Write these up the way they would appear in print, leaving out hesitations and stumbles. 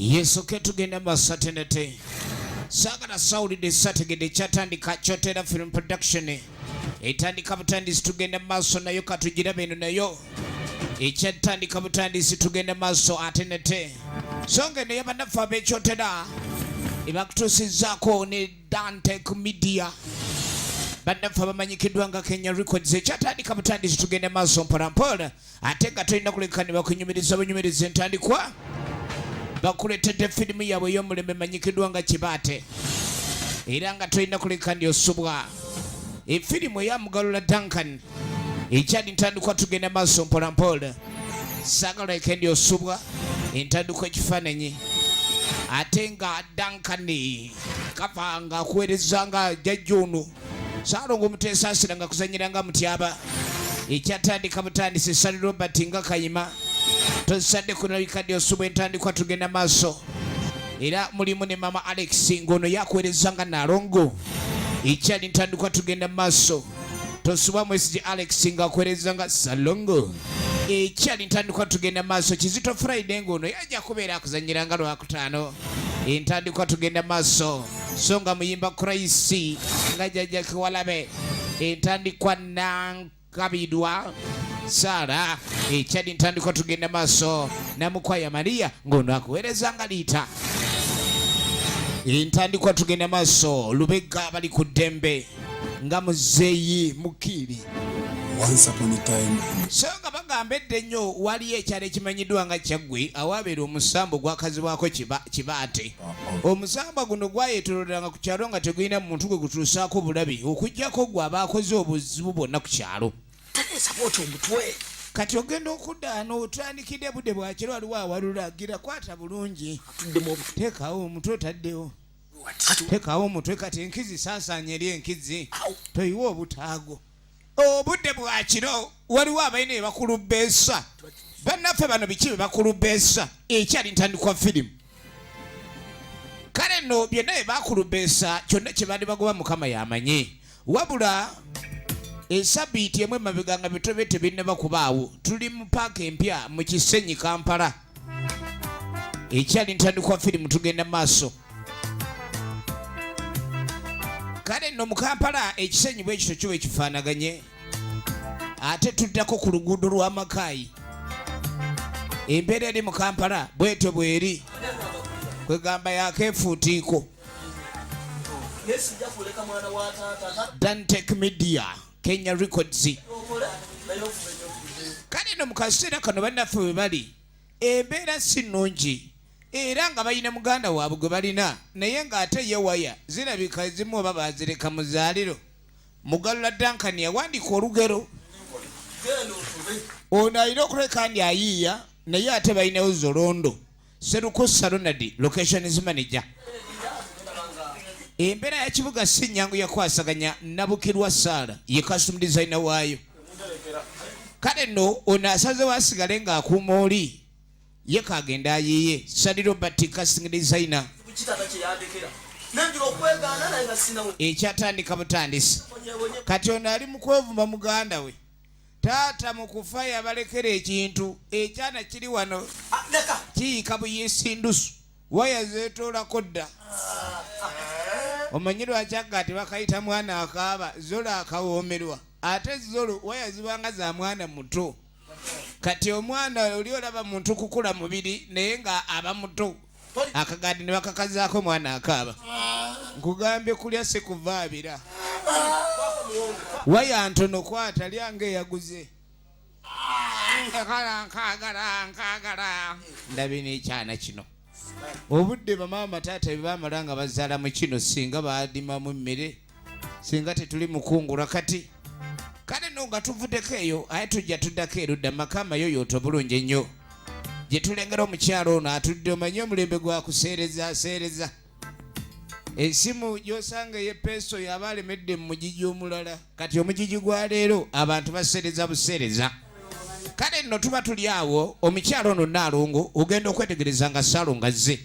Yesu ketugenda masatenete sagala sawulidde sategedde kyatandika kyotera film production etandika butandisi tugenda maaso nayo katugirabe eno nayo ekyatandika butandisi tugenda maaso atenete songa eno yabannaffe ab'ekyotera ebakutuusizzaako ne Dante Media bannaffe abamanyikiddwa nga Kenya Records ekyatandika butandisi tugenda maaso mpolampola ate nga tolina kuleka ne bakunyumiriza bunyumiriza entandikwa bakuletedde firimu yaabwe ey'omulembe emanyikiddwa nga Kibaate era nga tolina kuleka ndyosubwa efirimu eyamugalula Duncan ekyali ntandikwa tugenda maaso mpolampola saagala eka ndyosubwa entandikwa ekifaananyi ate nga Duncan kafa nga akuweereza nga jjajja ono Saalongo Muteesaasira nga kuzanyira nga Mutyaba ekyatandika butandisi Sally Robert nga Kayima tosadde kunabika ndyosubwa entandikwa tugenda maaso era mulimu ne Mama Alex ngono yakuweereza nga Nalongo ekyali ntandikwa tugenda maaso tosubwa Mwesigi Alex nga akuweereza nga Salongo ekyali ntandikwa tugenda maaso Kizito Friday ngono yajja kubeera akuzanyira nga Lwakutaano entandikwa tugenda maaso songa muyimba Christ nga Jjajja Kiwalabe entandikwa Nankabidwa Sara ekyali ntandikwa tugenda maaso Namukwaya Maria ngono akuweereza nga Liita entandikwa tugenda maaso Lubega bali ku ddembe nga Muzeeyi Mukiiri Once upon a time. Songa bagamba edda ennyo waliyo ekyalo ekimanyiddwa nga Kyaggwe awabeera omusambo gwakazibwako Kibaate. Omusambo guno gwayeetololanga ku kyalo nga tegulina muntu gwe gutuusaako bulabi okuggyako gwe aba akoze obuzibu bwonna ku kyalo. Kati ogenda okuddaano otandikidde budde bwa kiro waliwo awalula gira kwata bulungi teekawo omutwe otaddewo teekawo omutwe kati enkizi saasaanya eri enkizi toyiwa obutaago obudde bwa kiro waliwo abalina ebakulubbeesa bannaffe bano biki bye bakulubbeesa ekyali ntandikwa firimu kale nno byonna bye bakulubbeesa kyonna kye baali bagoba Mukama yamanyi wabula esabbiiti emu emabega nga bitobe tebinnaba kubaawo tuli mu paaka empya mu Kisenyi Kampala ekyali ntandikwa firimu tugenda maaso kale nno mu Kampala ekisenyi bwe kityo kiba ekifaanaganye ate tuddako ku luguudo lwa Makaayi embeera eri mu Kampala bwetyo bweri kwegamba yakeefuutiiko Dante Media Kenya Records kale nno mu kaseera kano bannaffe bwe bali embeera si nnungi era nga balina muganda waabwe gwe balina naye ng'ate ye waya zirabika ezimu oba baazireka mu zaaliro Mugalula Duncan yawandiika olugero ono alina okuleka ndi ayiiya naye ate balinawo Zolondo Serukusa Ronald locations manager embeera ya kibuga si nnyangu yakwasaganya Nabukirwa Saala ye custom designer waayo kale nno ono asazewo asigale ng'akuuma oli ye kagenda ayiye Sally Robert casting designer ekyatandika butandisi kati ono ali mu kwevuma muganda we taata mu kufa yabalekera ekintu ekyana kiri wano kiyika buyesindusu waya zeetoolako dda omanyi lwaki aga tebakayita mwana akaaba Zolo akawoomerwa ate Zolo waya zibanga za mwana muto kati omwana oli olaba muntu kukula mubiri naye nga aba muto akagadi ne bakakazaako mwana akaaba nkugambye kulya se kuvaabira waya ntono kwata lyange eyaguze nkagala ndabe n'ekyana kino obudde bamaama taata bye baamala nga bazaala mu kino singa baadimamu emmere singa tetuli mukungula kati kale no nga tuvuddeko eyo aye tujja tuddako erudda Makama yoyooto bulungi ennyo gye tulengera omukyalo ono atudde omanye omulembe gwakuseereza esimu gy'osanga ey'epeeso yaba alemedde mu mugigi omulala kati omugigi gwa leero abantu baseereza buseereza kale nno tuba tuli awo omukyalo ono Naalongo ogenda okwetegereza nga Saalongo azze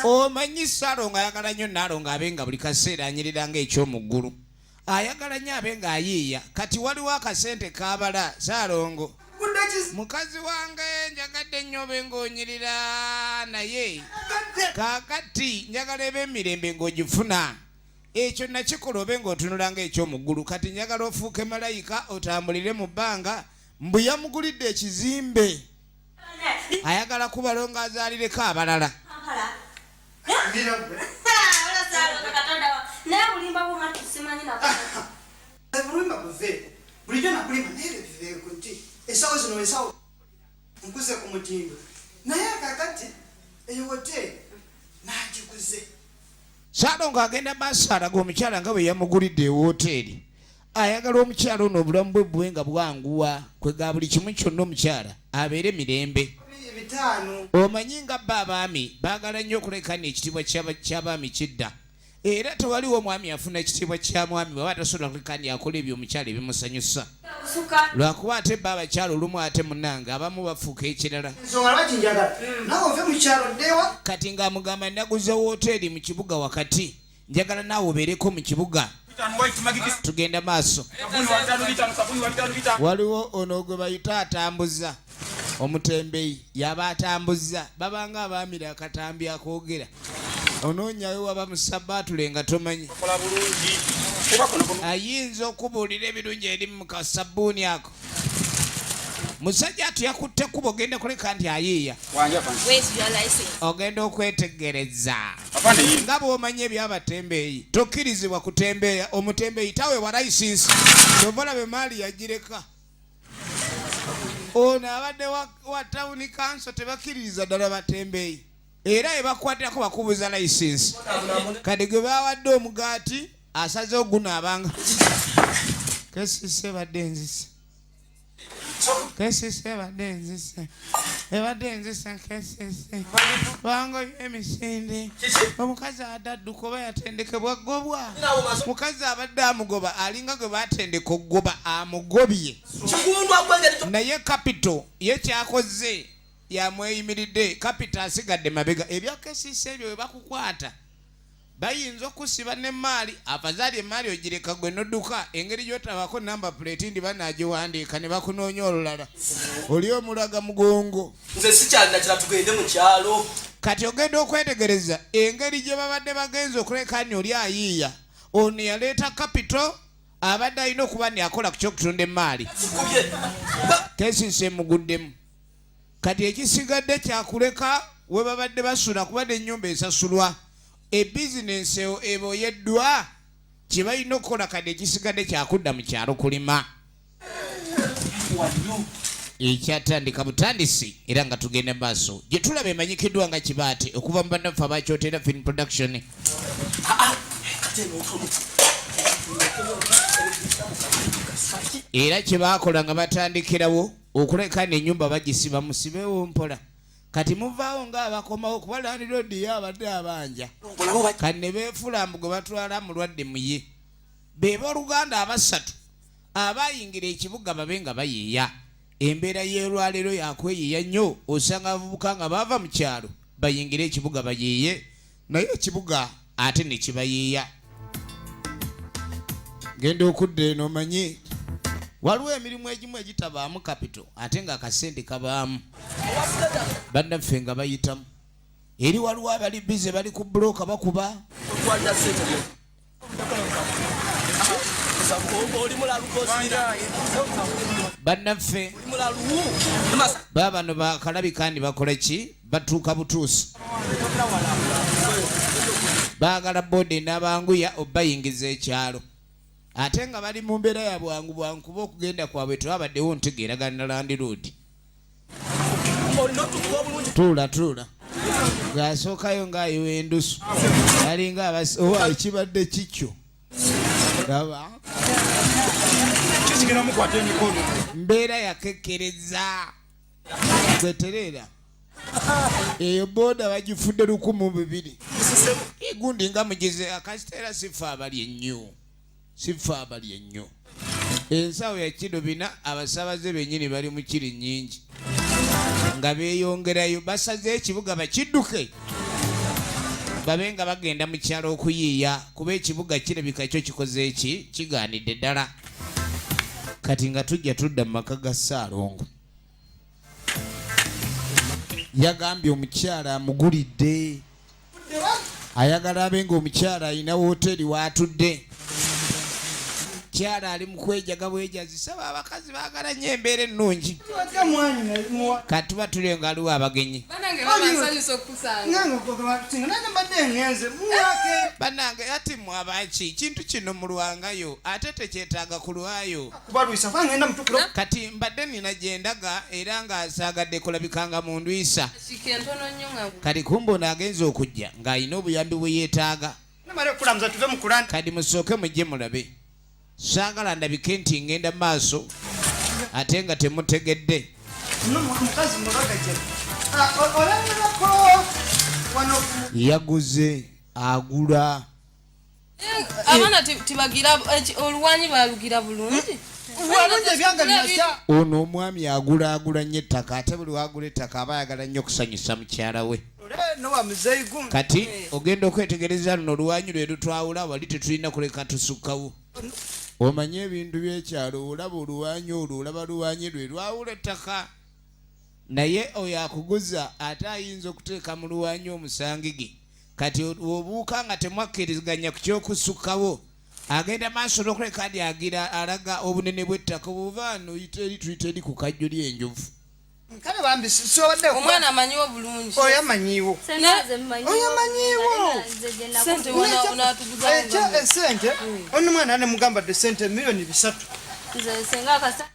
omanyi Saalongo ayagala nnyo Naalongo abe nga buli kaseera anyirira nga ekyomuggulu ayagala nnyo abe ng'ayiiya kati waliwo akasente kaabala Saalongo mukazi wange njagadde nnyo ng'onyirira naye kaakati njagala eb'emirembe ng'ogifuna ekyo nakikola obe ng'otunula ng'ekyomuggulu kati njagala ofuuke malayika otambulire mu bbanga mbu yamugulidde ekizimbe ayagala kubalonga azaalireko abalala bulijjo nakulima naye biveeko nti esawo zino esawo nkuze ku mutindo naye kakati eyo hoteri nagikuze Saalongo agenda maaso alaga omukyala nga bwe yamugulidde ewooteri ayagala omukyala ono obulamu bwe buwe nga bwanguwa kwega buli kimu kyonna omukyala abeere mirembe omanyi nga bba abaami baagala nnyo okulekana ekitiibwa ky'abaami kidda era tewaliwo omwami afuna ekitiibwa kya mwami bwaba tasobola kulekani akola ebyo omukyala ebimusanyusa lwakuba ate bba abakyala olumu ate munange abamu bafuuka ekirala kati ng'amugamba naguze wooteri mu kibuga wakati njagala naawe obeereko mu kibuga tugenda maaso waliwo ono gwe bayita atambuza omutembeyi yaba atambuza babanga abaamira akatambi akoogera onoonyawe waba musabbaatule nga tomanyi ayinza okubuulira ebirungi eri mu kasabbuuni ako musajja atu yakutte kuba ogenda kuleka nti ayiiya ogenda okwetegereza nga bw'omanya ebyabatembeeyi tokkirizibwa kutembeeya omutembeeyi taweebwa layisinsi tobalabe maali yagireka ono abadde wa tawuni kanso tebakkiririza ddala batembeeyi era ebakwatako bakubuza layisinsi kati gwe bawadde omugaati asaze ogunaabanga kesise badde nzise ebadde nzise kesise wango emisinde omukazi adadduka oba yatendekebwa gobwa mukazi abadde amugoba alinga gwe batendeka okugoba amugobye naye kapito ye kyakoze yamweyimiridde kapita asigadde mabega ebyakesisa ebyo bwe bakukwata bayinza okusiba n'emmaali afazaali emmaali ogireka gwe nodduka engeri gy'otabako namba plate ndi banaagiwandiika ne bakunoonya olulala oli omulaga mugongo nze sikyalina tugende mu kyalo kati ogenda okwetegereza engeri gye babadde bagenza okulekani oli ayiiya ono yaleeta kapito abadde alina okuba nyakola ku kyokutunda emmaali kesise muguddemu kati ekisigadde kyakuleka we babadde basula kuba n'ennyumba esasulwa ebizinensi eboyeddwa kye balina okukola kati ekisigadde kyakudda mu kyalo kulima ekyatandika butandisi era nga tugenda maaso gye tulaba emanyikiddwa nga kibaate okuva mu bannaffe abakyotera film production era kye baakola nga batandikirawo okuleka n'ennyumba bagisiba musibewo mpola kati muvaawo ng'abakomawo kuba landiroodi ye abadde abanja kati ne beefula mbu gwe batwala mulwadde muye be booluganda abasatu abayingira ekibuga babe nga bayeeya embeera y'olwaleero yakweyeeya nnyo osanga abavubuka nga baava mu kyalo bayingire ekibuga bayeeye naye ekibuga ate ne kibayeeya genda okudda eno omanyi waliwo emirimu egimu egitabaamu kapito ate nga akasente kabaamu bannaffe nga bayitamu eri waliwo abali bize bali ku bulooka bakuba bannaffe baabano bakalabi kandi bakola ki batuuka butuusi baagala boodi n'abanguya obayingiza ekyalo ate nga bali mu mbeera ya bwangu bwangu kuba okugenda kwabwe tewabaddewo ntegeeragana na landiroodi tuula ng'asookayo ng'ayiwa endusu alinga owa ekibadde kikyo gaba mbeera yakekkereza gwetereera eyo booda bagifudde 1200 egundi nga mugize akasiteera sifa abali ennyo ensawo ya kiro bina abasaabaze bennyini bali mu kiri nnyingi nga beeyongerayo basaze ekibuga bakidduke babe nga bagenda mu kyalo okuyiiya kuba ekibuga kirabika kyo kikoze eki kigaanidde ddala kati nga tujja tudda mu maka ga Ssaalongo yagambye omukyala amugulidde ayagala abe ng'omukyala alina wooteri waatudde kyala ali mu kwejaga bwejazi saba abakazi baagala nnyo embeera ennungi kati tuba tuli nga aliwo abagenyi bannange ati mwabaki kintu kino mulwangayo ate tekyetaaga kulwayo kati mbadde nina gyendaga era ng'asaagadde kulabikanga mu ndwisa kati kumbona agenza okujja ng'alina obuyambi bwe yeetaaga kati musooke mujje mulabe saagala ndabike nti ngenda maaso ate nga temutegedde yaguze agula abaana tibagira oluwanyi balugira bulungi ono omwami agula nnyo ettaka ate buli wagula ettaka aba ayagala nnyo okusanyusa mukyala we kati ogenda okwetegereza luno oluwanyi lwe lutwawula wali tetulina kuleka tusukkawo omanye ebintu by'ekyalo olaba oluwanyi olwo olaba luwanyi lwe lwawula ettaka naye oyo akuguza ate ayinza okuteeka mu luwanyi omusangi ge kati obuuka nga temwakkiriziganya ku kyokusukkawo agenda maaso n'okuleka adi agira alaga obunene bw'ettaka obuvaano eri tuyita eri ku kajjo ly'enjovu kale bambi sisobadde omwana amanyiwo bulungi oyamanyiwo sente onatuguza sente ono mwana ne mugamba de sente milioni 3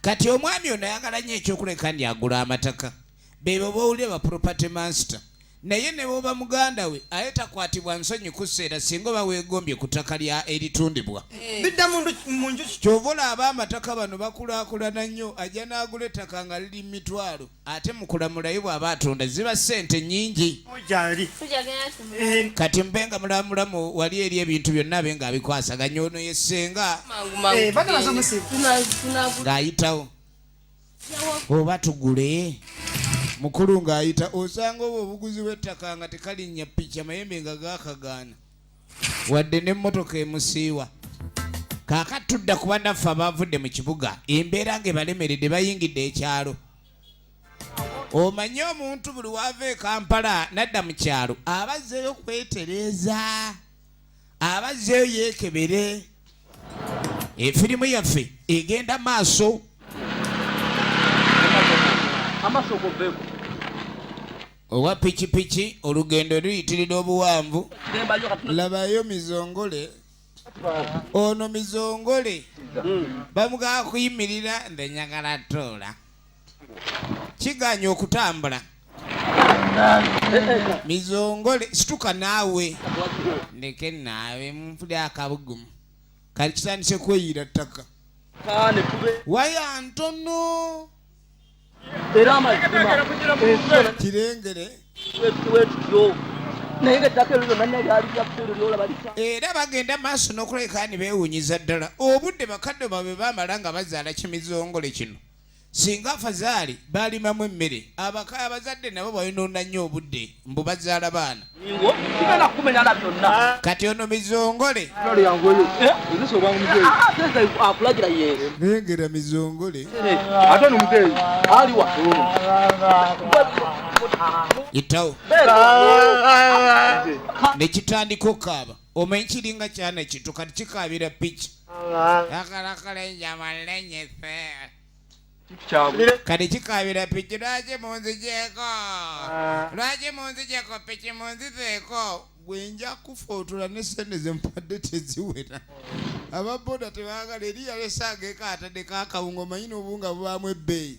kati omwami ono ayagala nnyo ekyokuleka ndi agula amataka bebo bowulire ba property master naye ne bwoba muganda we aye takwatibwa nsonyi ku sseera singa oba weegombye ku ttaka lya eritundibwa bidda munju kyova olaba amataka bano bakulaakulana nnyo ajja n'agula ettaka nga liri mitwalo ate mukulamulayo bw'aba atunda ziba ssente nnyingi gyali kati mbenga mulamulamu wali eri ebintu byonna abe ng'abikwasaganya ono yessenga ng'ayitawo oba tugule mukulu ng'ayita osanga oba obuguzi bw'ettaka nga tekalinnya piki amayembe nga gaakagaana wadde n'emmotoka emusiiwa kaakati tudda ku bannaffe abaavudde mu kibuga embeera ng'ebalemeredde bayingidde ekyalo omanye omuntu buli waava e Kampala nadda mu kyalo abazzeeyo kwetereeza abazzeeyo yeekebere efirimu yaffe egenda maaso owa pikipiki olugendo luyitirira obuwanvu labayo mizongole ono mizongole bamugaa kuyimirira nze njagala toola kiganya okutambula mizongole situka naawe ndeke naawe munfule akabugumu kali kitandise kweyira ttaka waya ntono era amazima kirengere era bagenda maaso n'okuleka ni beewunyiza ddala obudde bakadde baabwe baamala nga bazaala kimizongole kino singa afazaali baalimamu emmere abazadde nabo balinoona nnyo obudde mbu bazaala baana kati ono mizongole nengera mizongole yitawo nekitandika okukaaba omanyi kiringa kyana kitu kati kikaabira piki akalakalenjamalenyefe kati kikaabira piki lwaki munzijeko piki munzizeeko bwenja kufootola nesente zempadde teziwera ababoda tebaagala eri yalesaageko atadde kakawungo manyi n'obunga bubaamu ebbeeyi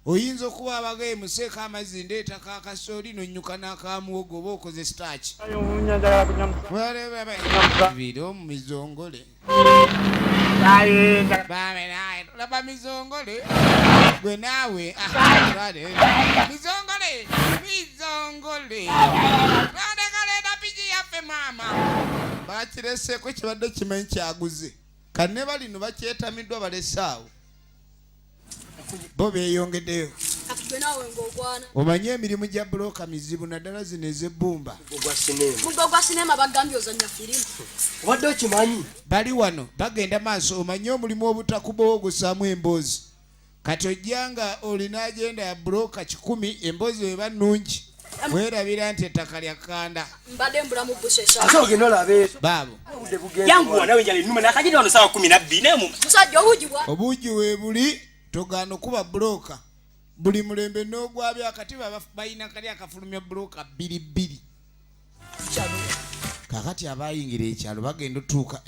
oyinza okuba abagaye museeko amazzi ndeeta kakasooli nonyuka n'akamuwogo oba okoze staki biri omu mizongole laba mizongole gwe naawe mizongole twadekaleeta piki yaffe maama bakireseeko kibadde kimanyi kyaguze kanne balino bakyetamiddwa balesaawo bo beeyongeddeyo omanye emirimu gya bulooka mizibu naddala zino ez'ebbumba muggo gwa sinema bagambye ozannya firimu obadde okimanyi bali wano bagenda maaso omanye omulimu obutakubawo ogusaamu emboozi kati ojjanga olina agenda ya bulooka 100 emboozi eba nnungi Werabira nti ettaka lya Kanda. Mbadde mbulamu busesa. Ate ogenda olabe. Baabo. Yangu nawe njali nnuma nakagenda wano sawa 12 mu. Musajja obujibwa. Obuugi we buli togaana okuba bulooka. Buli mulembe n'ogwabya akatiba bayina kali akafulumya bulooka 2. Kakati abayingira ekyalo bagenda otuuka.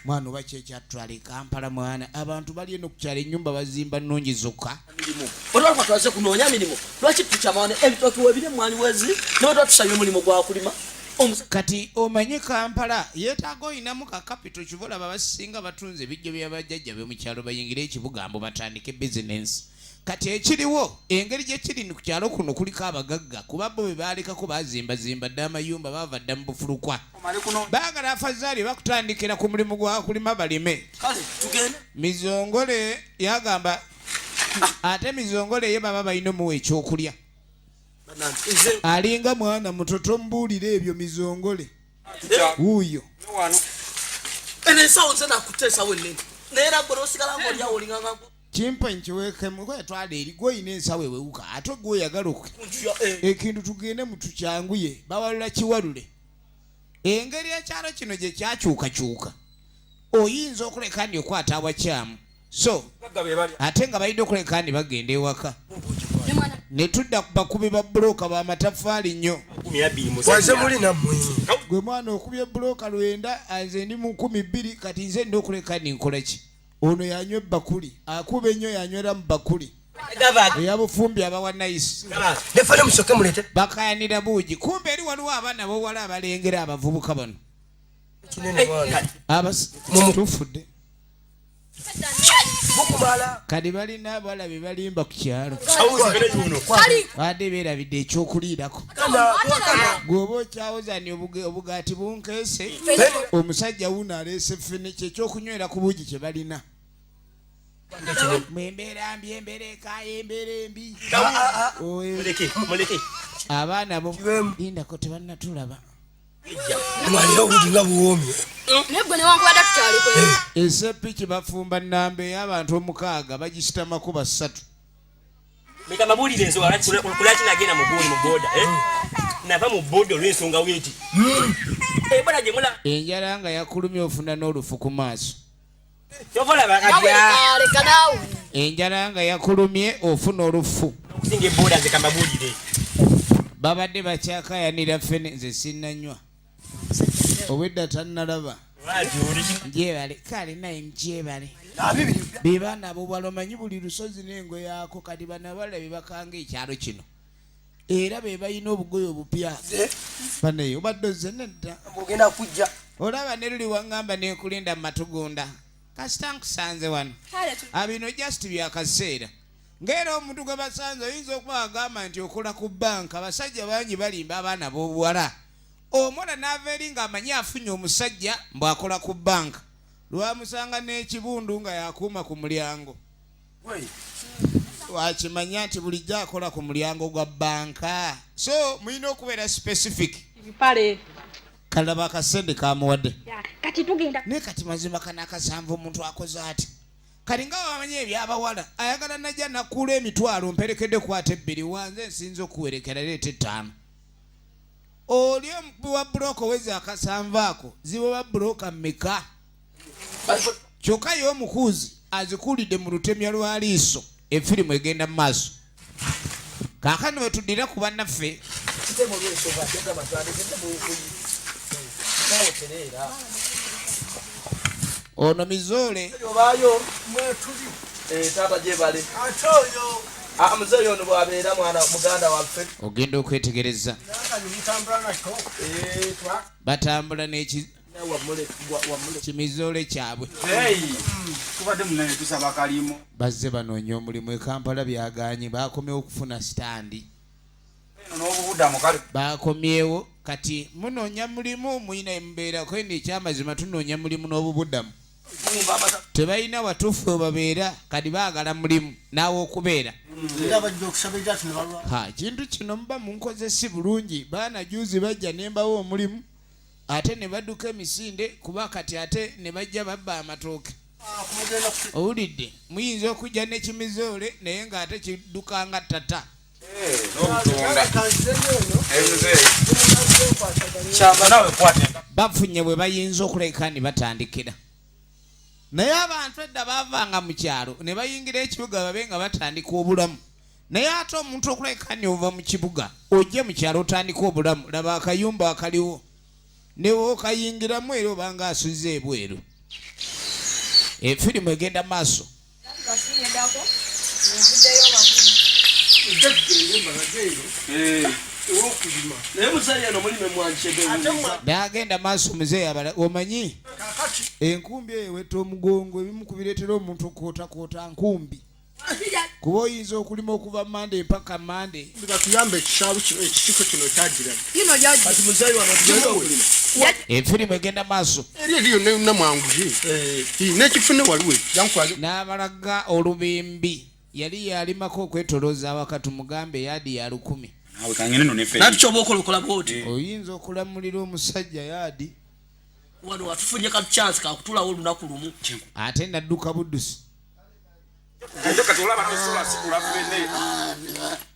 Mwana oba kyekyatwala e Kampala mwana. Abantu bali eno kukyala ennyumba bazimba nnungi zokka. Olwalwa twaze kunoonya mirimu. Lwaki tukyamaana ebitooke webire mwani wezi n'obadde tusabye omulimu gwa kulima. Kati omanyi Kampala yeetaaga oyinamu ka capital kibola babasinga batunze ebijjo by'abajjajja be mu kyalo bayingire ekibuga mbu batandike bizinensi. Kati ekiriwo engeri gye kiri ku kyalo kuno kuliko abagagga kuba bo be baalekako bazimbazimba dda amayumba baava dda mu bufulukwa. Baagala afazaali bakutandikira ku mulimu gwa kulima balime. Kale tugende. Mizongole yagamba ate Mizongole ye baba balina omuwa ekyokulya. Alinga mwana mutoto mbuulira ebyo Mizongole. Wuuyo. Ene ensawo nze nakuteesa wenne. Neera gwe n'osigala ng'olyawo olinganga. Kimpa nkiweekemu kwetwala eri gw'olina ensawo ewewuka ate gw'oyagala ekintu tugende mu tukyanguye bawalula kiwalule. Engeri ekyalo kino gye kyakyukakyuka oyinza okuleka ndi okwata abakyamu so ate nga balina okuleka ndi bagenda ewaka ne tudda ku bakubi ba bulooka b'amataffaali nnyo. Waze muli nammwe. Gwe mwana okubye bulooka 9 aze ndi mu 12 kati nze ndi okuleka ndi nkola ki? Ono yanywa ebbakuli akuba ennyo yanywera mu bakuli eyabufumbi abawa nayisi Nefane musoke mulete. bakayanira buugi kumbe eri waliwo abaana b'owala abalengera abavubuka bano tufudde kati balina abawala be balimba ku kyalo badde beerabidde ekyokuliirako. Gweoba okyawozani obugaati bunkeese omusajja wuno aleese ffene kyekyokunywera ku buugi kye balina. Mwembeera mbi embeera ekaayo embeera embi. Abaana bo lindako tebannatulaba. Mwaliyo obuugi nga buwoomye. Naye gwe newankubadde tukyaliko. Esepiki bafumba nnamba ey'abantu 6 bagisitamaku 3. Meka mabulire enso kulaki nagenda mu guli mu boda nava mu boda olw'ensonga weti boda gye mula enjala nga yakulumya ofuna n'olufu ku maaso. Leka naawe. Enjala nga yakulumye ofuna olufu. okusinga eboda nze kambabulire Babadde bakyakayanira ffene nze sinnanywa obwedda tannalaba. Njebale kale naye mkyebale be baana bobwala omanyi buli lusozi n'engo yaako kati bana balabe bakanga ekyalo kino era be balina obugoye obupya banaye obadde ozze nedda Ogenda kujja. olaba ne luli waŋŋamba n'ekulinda mu matugunda kasita nkusanze wano abino just byakaseera ng'era omuntu gwe basanze oyinza okuba agamba nti okola ku banka abasajja bangi balimba abaana b'obuwala omwana n'ava eri ng'amanyi afunye omusajja mbw'akola ku banka lwamusanga n'ekibundu nga yakuuma ku mulyango wakimanya nti bulijjo akola ku mulyango gwa banka so mulina okubeera specific kalaba akasente kamuwadde Kati tugenda. naye kati mazima kanakasanvu omuntu akoze ati kati nga wamanyi ebyabawala ayagala najja nakuula emitwalo mperekedde kwata 2 wanze nsinza okuwerekera leeta 5 oli wa bulooka oweza akasanvu ako ziba bulooka mmeka kyokka ye omukuuzi azikulidde mu lutemya lwa liiso efirimu egenda mu maaso. Kaakano bwe tuddira ku bannaffe ono Mizoole Obayo mwetuli. Tata jebale. Atoyo. Muzeeyo ono bwabeera mwana muganda waffe. ogenda okwetegereza batambula n'ekimizoole kyabwe Kubadde munene tusaba kalimu. bazze banoonya omulimu e Kampala byagaanye bakomyewo okufuna sitandi N'obubuddamu kale. bakomyewo kati munoonya mulimu muyina emubeerako eno ekyamazima tunoonya mulimu n'obubuddamu tebalina watuufu obabeera kati baagala mulimu naawe okubeera. Kintu kino muba munkoze si bulungi baana juzi bajja nembawo omulimu ate ne badduka emisinde kuba kati ate ne bajja babba amatooke. Owulidde muyinza okujja n'ekimizoole naye ng'ate kiddukanga ttata bafunye bwe bayinza okuleka ne batandikira naye abantu edda baavanga mu kyalo ne bayingira ekibuga babe nga batandika obulamu naye ate omuntu okuleka ne ova mu kibuga ojje mu kyalo otandika obulamu laba akayumba akaliwo newe okayingiramu era obanga asuze ebweru efirimu egenda maaso nagenda maaso muzeeyi abala omanyi enkumbi eyo weta omugongo ebimu kubireetera omuntu okwotakwota nkumbi kuba oyinza okulima okuva mande mpaka mande tuyambe ekisaalu kino ekisiko kino kyagira efirimu egenda maaso eriyo namwanguzi nekifune waliwe n'abalaga olubimbi yali yalimako okwetolooza wakati mugambe yaadi ya 10 nakyoba okolokola bwoti oyinza okulamulira omusajja yaadi wano watufunye katu chance kakutulawo olunaku lumu ate nadduka buddusi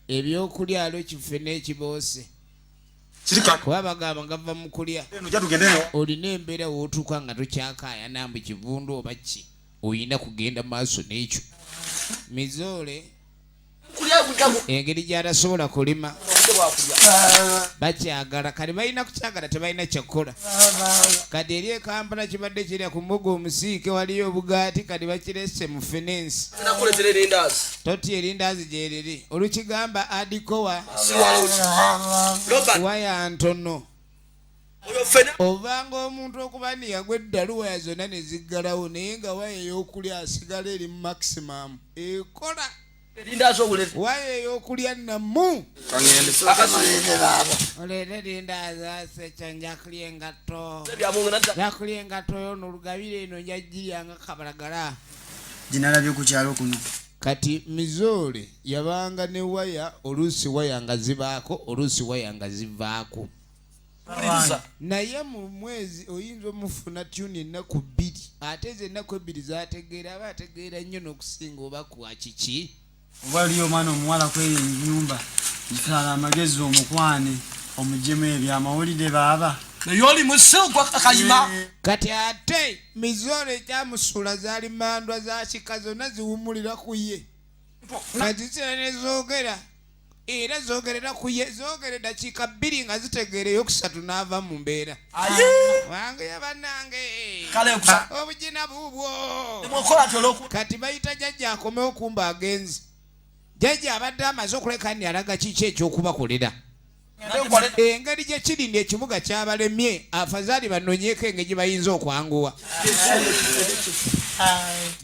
ebyokulya alo kifene ekiboose kuba bagamba gava mu kulya olina embeera wootuuka nga tokyakaaya nambu kivundu oba ki oyina kugenda maaso n'ekyo mizoole engeri gy'atasobola kulima bakyagala kati balina kukyagala tebalina kyakukola kati eri ekampala kibadde kirya ku mugo omusiike waliyo obugaati kati bakirese mu fenensi toti erindaazi gyeriri olukigamba adikowa waya ntono obanga omuntu okuba niyagwa eddalu waya zonna ne ziggalawo naye nga waya ey'okulya asigala eri mu maximum ekola waya ey'okulya namu oleete lindaazi aseca njakulya engatto njakulya engatto yono olugabire eno njagiryanga kabalagala ginalabye ku kyalo kuno kati mizoole yabanga ne waya oluusi waya nga zibaako oluusi waya nga zivaako naye mu mwezi oyinza omufuna tyuni ennaku 2 ate ezo ennaku 2 zategeera aba ategeera nnyo n'okusinga oba kwa kiki waliyo omwana omuwala kweri ennyumba gifala amagezi omukwane omugemu ebyamawulire baaba naye oli musigwa akayima kati ate mizoole ekyamusuula zaali mandwa za kika zonna ziwumulira ku ye kati zira ne zoogera era zoogerera ku ye zoogere dakiika 2 nga zitegeera eyokusatu n'ava mu mbeera wange yabannange obugina buubwo kati bayita jjajja akomewo kumba agenzi jjajja abadde amaze okuleka ni alaga kiki ekyokubakolera engeri gye kirindi ekibuga kyabalemye afazaali banoonyeeko engeri gye bayinza okwanguwa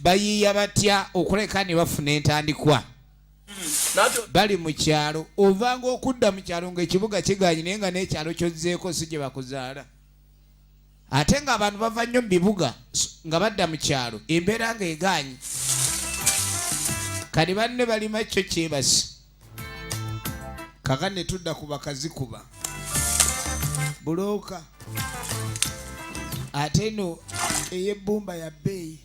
bayiiya batya okuleka ne bafuna entandikwa bali mu kyalo ovanga okudda mu kyalo ng'ekibuga kiganyi naye nga n'ekyalo kyozzeeko si gye bakuzaala ate ng'abantu bava nnyo mu bibuga nga badda mu kyalo embeera ng'eganyi kati banne balima kyo kyebasi kaka ne tudda ku bakazikuba bulooka ate eno ey'ebbumba ya bbeeyi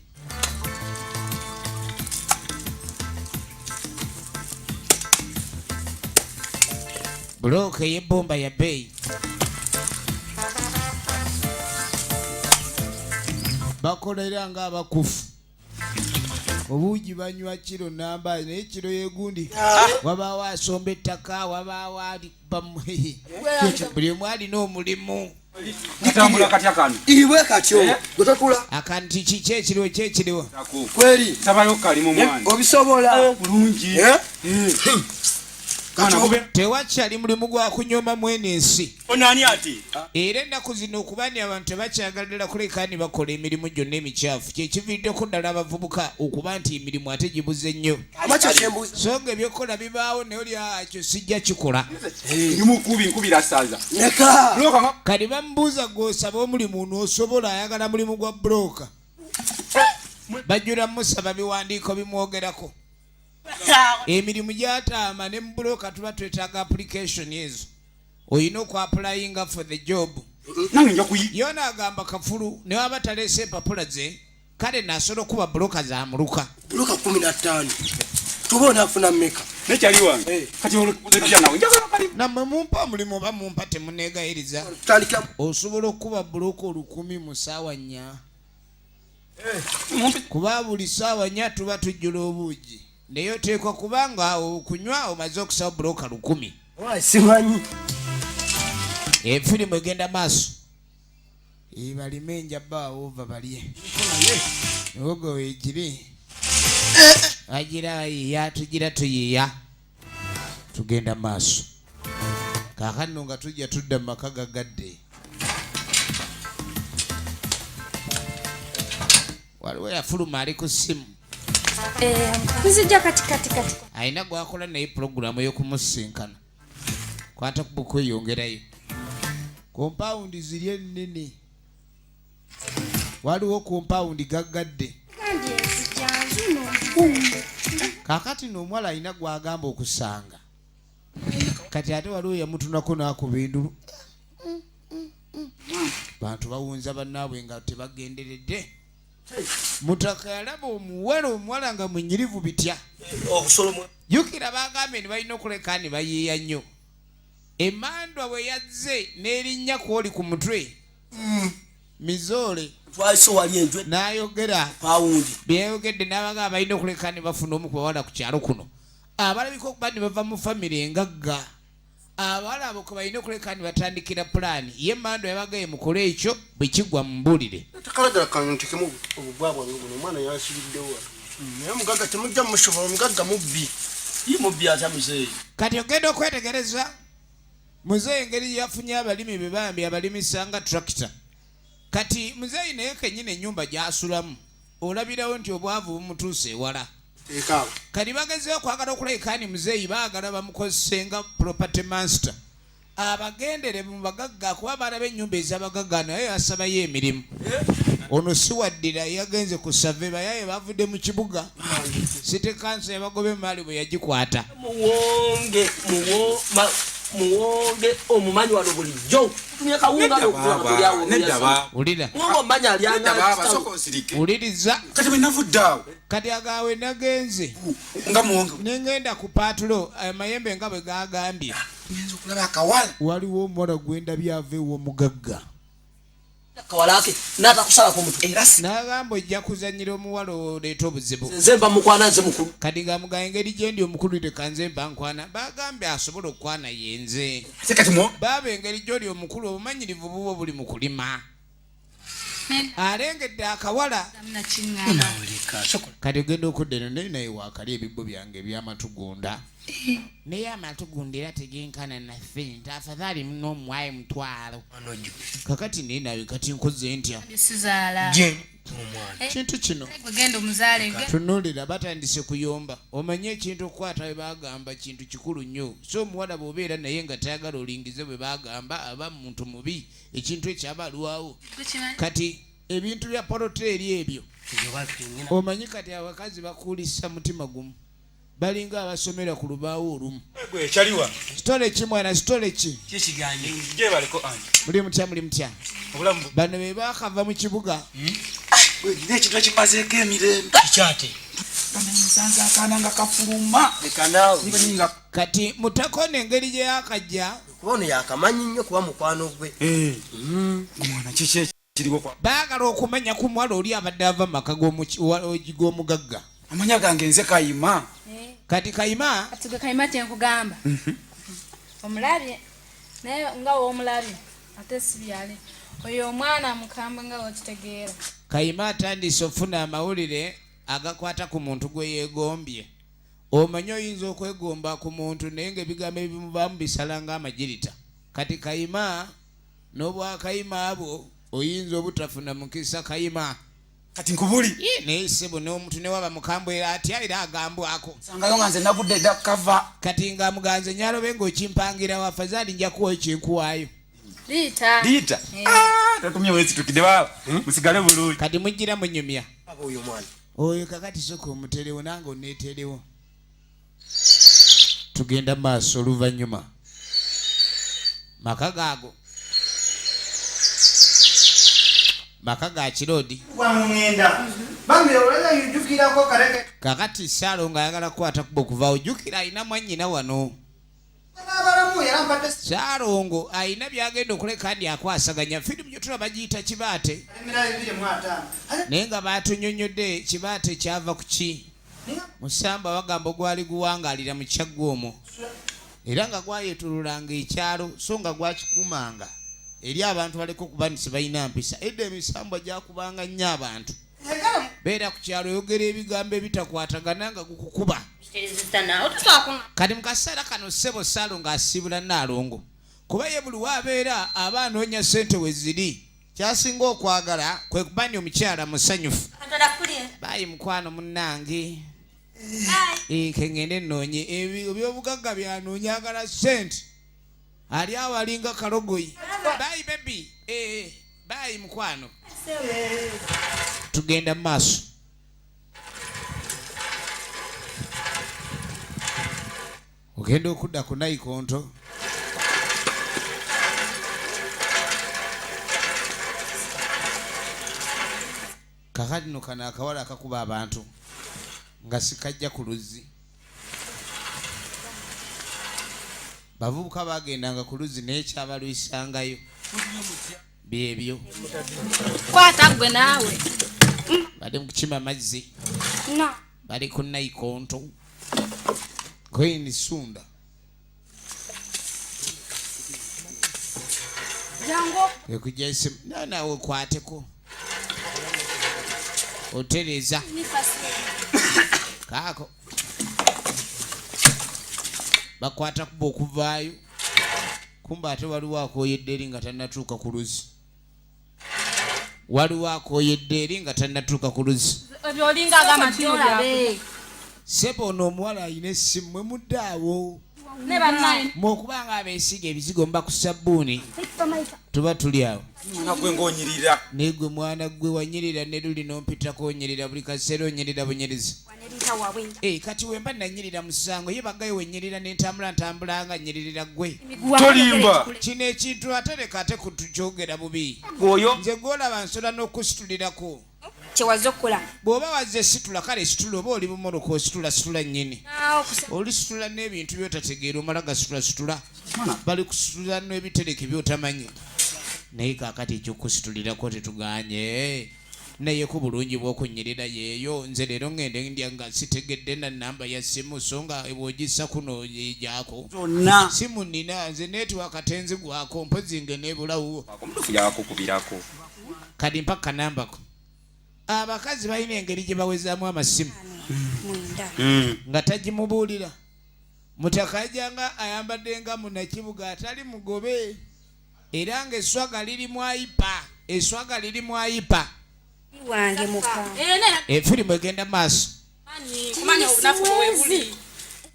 bulooka ey'ebbumba ya bbeeyi bakolera ng'abakufu obuugi banywa kiro namba naye kiro yegundi wabaawo asomba ettaka wabaawo buli omu alina omulimu kitambula katya kano iwe katyo gotakula akanti kiki ekiriwo kyekiriwo kweri tabayo kalimu mwana obisobola bulungi tewakyali mulimu gwa kunyoma mwene ensi onani ati era ennaku zino okuba ni abantu tebakyagalira kuleka ni bakola emirimu gyonna emikyafu kyekiviiriddeko ddala abavubuka okuba nti emirimu ate gibuze nnyo so nga ebyokukola bibaawo naye oli akyo sijja kikola nkubira saza kati bamubuuza gw'osaba omulimu n'osobola ayagala mulimu gwa bulooka bajjula musaba biwandiiko bimwogerako emirimu gyataama ne mubulooka tuba twetaaga application ezo oyina okwapulayinga for the job yona agamba kafulu ne waba taleese empapula ze kale nasobola okuba bulooka zamuluka bulooka 15 tubona afuna mmeka nekyali wange kati olekya nawe njagala kali nammwe mumpa mulimu oba mumpa temuneegayiriza tutandika osobola okuba buloko 1000 mu ssaawa 4 kuba buli ssaawa 4 tuba tujjula obuugi naye oteekwa kubanga okunywa omaze okusaba buloka 1000 simanyi efirimu egenda maaso balime enjabaawo ova balye ogo wegiri agira yiya tugira tuyiya tugenda maaso kakano nga tujja tudda mu maka gagadde waliwo yafuluma ali ku ssimu nzijja kati alina gwakola naye pulogulamu ey'okumusinkana kwata kukweyongerayo kompawundi ziri ennene waliwo kompawundi gaggadde kakati n'omuwala alina gwagamba okusanga kati ate waliwo yamutunako n'akuba endulu bantu bawunza bannaabwe nga tebagenderedde mutaka yalaba omuwala nga munyirivu bitya jukira bagambye ne balina okuleka ne bayiiya nnyo emandwa bwe yazze n'erinnya kwoli ku mutwe mizoole n'ayogera byeyogedde n'abagamba balina okuleka ne bafuna omu ku bawala ku kyalo kuno abalabika okuba ne bava mu famire engagga abawala abo kwe balina okuleka ne batandikira pulaani ye emandwa yabagaye mukole ekyo bwe kigwa mu mbuulire takalagala kantekemu obubwabwa buno omwana yasibiddewo naye omugagga temujja musobola omugagga mubbi atya muzeeyi kati ogenda okwetegereza muzeeyi engeri yafunye abalimi be bambi abalimisa nga tractor kati muzeeyi naye kennyini ennyumba gy'asulamu olabirawo nti obwavu bumutuuse ewala kati bagezeho okwagala okulekaani muzeeyi baagala bamukozese nga property master abagendere mu bagagga kuba balaba ennyumba ez'abagagga naye yasabayo emirimu ono si waddira yagenze ku save bayaye bavudde mu kibuga city council yabagobe maali bwe yagikwata muwonge omumanyi wano bulijjo tutumye kawunga ulira omumanyi uliriza kati bwe navuddeawo kati agawe nagenze nga muwonge nengenda ku paatulo amayembe nga bwe gagambye ngenza okulaba akawala waliwo omuwala gwenda byava ew'omugagga kawalake n'atakusalako mutwe n'agamba ojja kuzanyira omuwala oleeta obuzibu nze mba mukwana nze mukulu kati ng'amugamba engeri gye ndi omukulu teka nze mba nkwana bagambye asobola okukwana yenze baaba engeri gy'oli omukulu obumanyirivu bubwo buli mu kulima alengedde akawala kati ogenda okudda eno naye naye waakali ebibbo byange ebyamatugunda naye amatugunda era tegenkana naffe nti afadhali n'omuwaye mutwalo kakati naye nawe kati nkoze ntya kintu kino tunuulira batandise kuyomba omanye ekintu okukwata bwe bagamba kintu kikulu nnyo so omuwala bw'obeera naye nga tayagala olingize bwe bagamba aba muntu mubi ekintu ekyabalwawo kati ebintu bya poloteeri ebyo omanyi kati abakazi bakuulisa mutima gumu balinga abasomera ku lubaawo olumu sitole ki mwana sitole ki muli mutya bano be bakava mu kibuga ekintu ekimazeeko emirembe kikyate nsanze akaana nga kafuluma kati mutakona engeri gye yakajja kuba ono yakamanyi nnyo kuba mukwano gwe omwana kiki ekiriwo baagala okumanya ku muwala oli abadde ava mu maka g'omugagga amanya gange nze Kayima kati Kayima atuge Kayima tenkugamba omulabye naye nga woomulabye ate sibyale oyo omwana mukambwe nga wokitegeera Kayima atandise okufuna amawulire agakwata ku muntu gwe yeegombye omanye oyinza okwegomba ku muntu naye ng'ebigambo ebimuvaamu bisala ng'amagirita kati Kayima n'obwakayima abo oyinza obutafuna mukisa Kayima kati nkubuli naye sebo n'omuntu ne waba mukambwe era atya era agambwako sangayo nga nze navudde dda kava kati nga muganze nyalobe ng'okimpangira wafazali nja kuwa ekyenkuwaayo liita tatumye wesitukide baba musigale bulungi kati mujjira munyumya oyo mwana oyo kakati soka omuterewo nange oneeterewo tugenda maaso oluvannyuma maka gaago maka ga kiroodi kwa mwenda bambi oleza yujukirako kareke kakati Salo ng'ayagala kukwata kuba okuva ojjukira alina mwannyina wano. n'abalamu era mpadde Salongo alina byagenda okuleka andi akwasaganya firimu gye tulaba giyita Kibaate emirala 25 naye nga baatunyonnyodde Kibaate kyava ku ki Musamba bagamba gwali guwangaalira mu kyagga omwo era nga gwayeetululanga ekyalo so nga gwakikuumanga eri abantu baleka okuba nti balina mpisa edda emisambwa gyakubanga nnyo abantu beera ku kyalo oyogera ebigambo ebitakwatagana nga gukukuba kati mu kaseera kano ssebo Salo ng'asiibula Naalongo kuba ye buli waabeera aba anoonya ssente we ziri kyasinga okwagala kwe kuba nti omukyala musanyufu baayi mukwano munnange kengende nnoonye ebyobugagga byanoonya agala ssente ali awo alinga kalogoyi baayi bebi baayi mukwano tugenda mu maaso ogenda okudda ku Naikonto kakati no kano akawala akakuba abantu nga sikajja ku luzzi bavubuka bagendanga ku luzzi naye kyabalwisangayo byebyo kwata gwe naawe bali mu kukima mazzi bali ku Naikonto Queen Sunda jango ekujja isimu naawe kwateko otereza kaako bakwata kuba okuvaayo kumba ate waliwo akooyedde eri nga tannatuuka ku luzzi waliwo akooyedde eri nga tannatuuka ku luzzi ebyolinga agamatiyo labe sebo ono omuwala alina essimu mwe muddaawo ne bannaye mwokubanga abeesiga ebizigo mba ku sabbuuni tuba tuli awo mwana gwe ng'onyirira negwe mwana gwe wanyirira ne luli n'ompitako onyirira buli kaseera onyirira bunyirizi kati wemba nanyirira musango ye bagayo wenyirira ntambulanga nyiririra gwe tolimba kino ekintu ate leka ate kutukyogera bubi oyo nze gwolaba nsola n'okusitulirako kyewaze okukola bw'oba wazze situla kale situla oba oli bumoloka ositula nnyini olisitula n'ebintu byotategeera omala gasitula bali kusitula n'ebitereke byotamanyi naye kaakati ekyokusitulirako tetuganye naye ku bulungi bw'okunyirira yeeyo nze leero ngende ndya nga sitegedde na namba ya simu so nga bw'ogissa kuno ejako simu nina nze netiwaka tenzigwako mpozi nge nebulawo omutufu yakukubirako kadi mpaka nambako abakazi balina engeri gye bawezaamu amasimu nga tagimubuulira mutakajjanga ayambadde nga munakibuga atali mugobe era nga eswaga liri mu ayipa wange muka efirimu egenda maaso kumanya obunafu bwebuli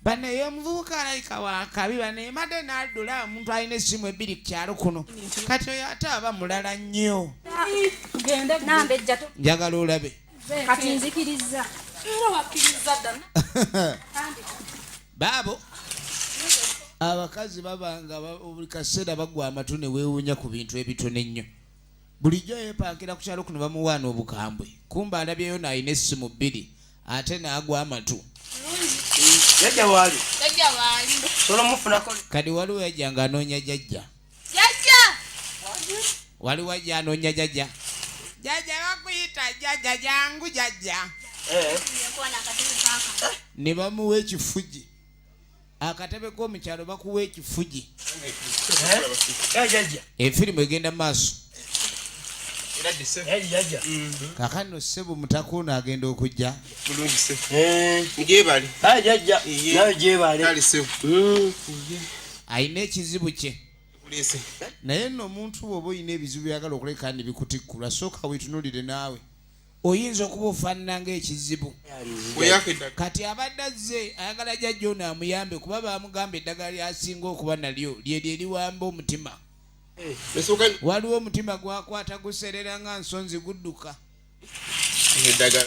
bano ey'omuvubuka alayika wakabi bano emadde n'addula omuntu alina essimu ebbiri ku kyalo kuno kati oyo ate aba mulala nnyo namba ejja njagala olabe kati nzikiriza era wakkiriza ddala baabo abakazi babanga buli kaseera bagwa amatu ne weewuunya ku bintu ebitono ennyo bulijjo yeepankira ku kyalo kuno bamuwaana obukambwe kumba alabyeyo n'alina essimu bbiri ate n'agwa amatu Yajja wali solo mufunako kadi waliwo yajja ng'anoonya jjajja waliwo ajja anoonya jjajja bakuyita jjajja jangu jjajja ne bamuwa ekifugi akatebe k'omukyalo bakuwa ekifugi efirimu egenda maaso kakano ssebo mutakuuno agenda okujja alina ekizibu kye naye nno omuntu bw'oba olina ebizibu byagala okuleka kandi bikutikkula sooka weetunuulire naawe oyinza okuba ofaanana ng'ekizibu kati abadde azze ayagala jjajja ono amuyambe kuba bamugamba eddagala lyasinga okuba nalyo lyeryo eriwamba omutima waliwo omutima gwakwata guserera nga nsonzi gudduka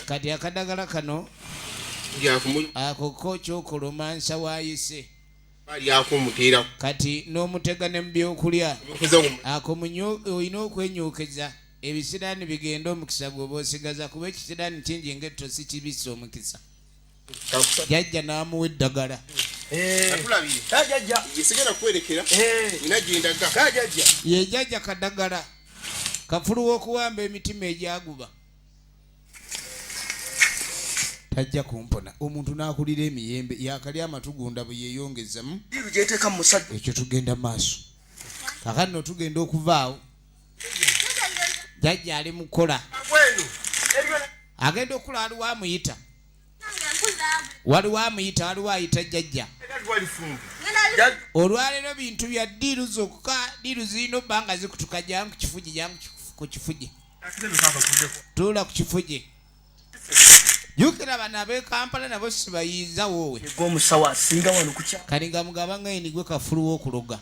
kati akadagala kano ako kyokolomansa waayise kati n'omutega ne mu byokulya ako olina okwenyokeza ebisiraani bigenda omukisa gwoba osigaza kuba ekisiraani kingi ng'etto si kibisa omukisa. Jjajja n'amuwa eddagala. Ye jjajja kadagala kafuluwa okuwamba emitima egyaguba. Tajja kumpona omuntu n'akulira emiyembe yakalya amatugunda bwe yeeyongezamu ekyo tugenda maaso. Kakati no tugenda okuvaawo jjajja ali mukola agenda okula waliwo amuyita waliwo ayita jjajja. Olwaleero bintu bya ddiiru zokka, ddiiru zirina obba nga zikutuka jangu ku kifugi tuula ku kifugi. Jukira bano ab'e Kampala nabo sibayiiza woowe omusawo asinga wano kukya kati nga mugaba ng'eni gwe kafuluwa okuloga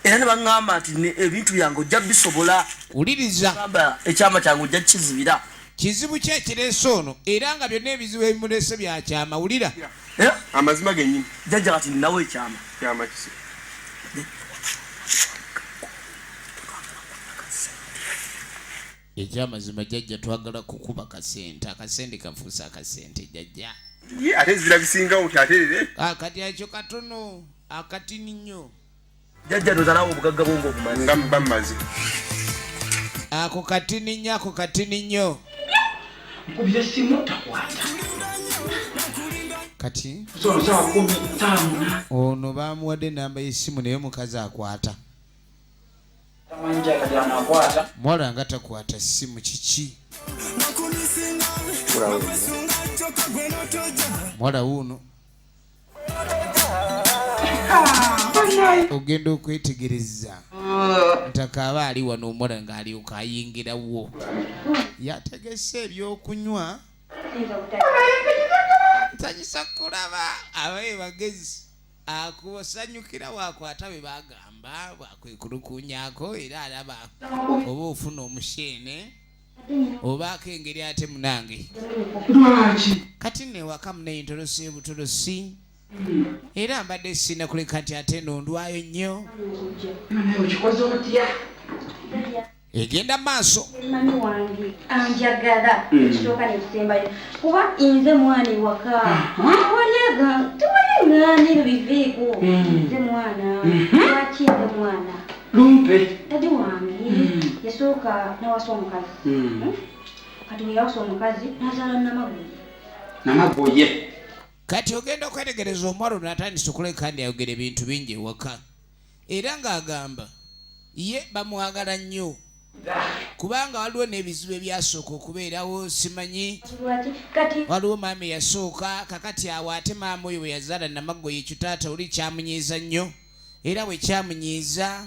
era ne baŋŋamba nti ebintu byange ojja bisobola. Wuliriza ekyama kyange ojja kizibira. Kizibu ki ekireese ono era nga byonna ebizibu ebimuleese bya kyama. Wulira amazima gennyini jjajja kati ninawo ekyama kisi ekyamazima jjajja twagala kukuba kasente. Akasente kafuusa akasente jjajja. ate ezira bisingawo taterere Kati akyo katono akatini nnyo. jjajja tozalawo obugagga bwongo obumazi nga bamazi Ako katini nnyo. Nkubira simu takwata. Kati Sawa 15. ono baamuwadde namba y'essimu naye mukazi akwata. Tamanja kati anakwata. Mwala nga takwata ssimu kiki? Mwala wuuno ogenda okwetegereza ntakaaba ali wano omuwala ng'alyoka ayingirawo yategese ebyokunywa nsanyusa kulaba abaye bagezi akusanyukira waakwata bwe bagamba bwakwekulukunyako era alaba oba ofuna omusheene obaako engeri ate munange kati newaka munayintolosi ebutolosi era mbadde sina kuleka nti ate nondwayo nnyo egenda maaso. Mami wange anjagala ekisooka nekisembayo kuba nze mwana ewaka tewalyaŋŋaaniro biveeko nze mwana lwaki nze mwana Lumpe. tadi wange yasooka nawasa omukazi kati we yawasa omukazi nazaala Namagoye. Kati ogenda okwetegereza omuwala ono atandise okuleka ndi ayogera ebintu bingi ewaka era ng'agamba ye bamwagala nnyo kubanga waliwo n'ebizibu ebyasooka okubeerawo simanyi waliwo maama eyasooka kakati awo ate maama oyo bwe yazaala Namagoye ekyo taata oli kyamunyiiza nnyo era bwe kyamunyiiza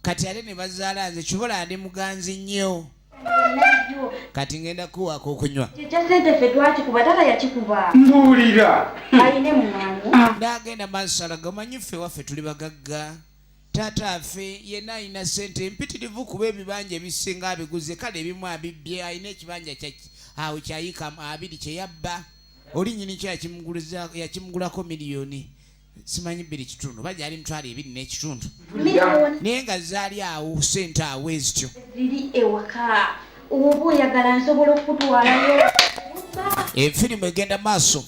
kati ate ne bazaala nze kibola ndi muganzi nnyo kati ngenda kuwaako okunywa kyasente ffe twakikuba taata yakikuba Mbuulira. ayine mumangu n'agenda maaso alaga omanyi ffe waffe tuli bagagga taata affe yenna alina ssente empitirivu kuba ebibanja ebisinga abiguze kale ebimu abibbye alina ekibanja awo kyayika 2 kye yabba oli nnyini kyo yakimugulako miliyoni simanyi 2.5 bajja ali 2.2 naye nga zaali awo ssente awo ezityo ziri ewaka oba oyagala nsobola okutwalayo efirimu egenda maaso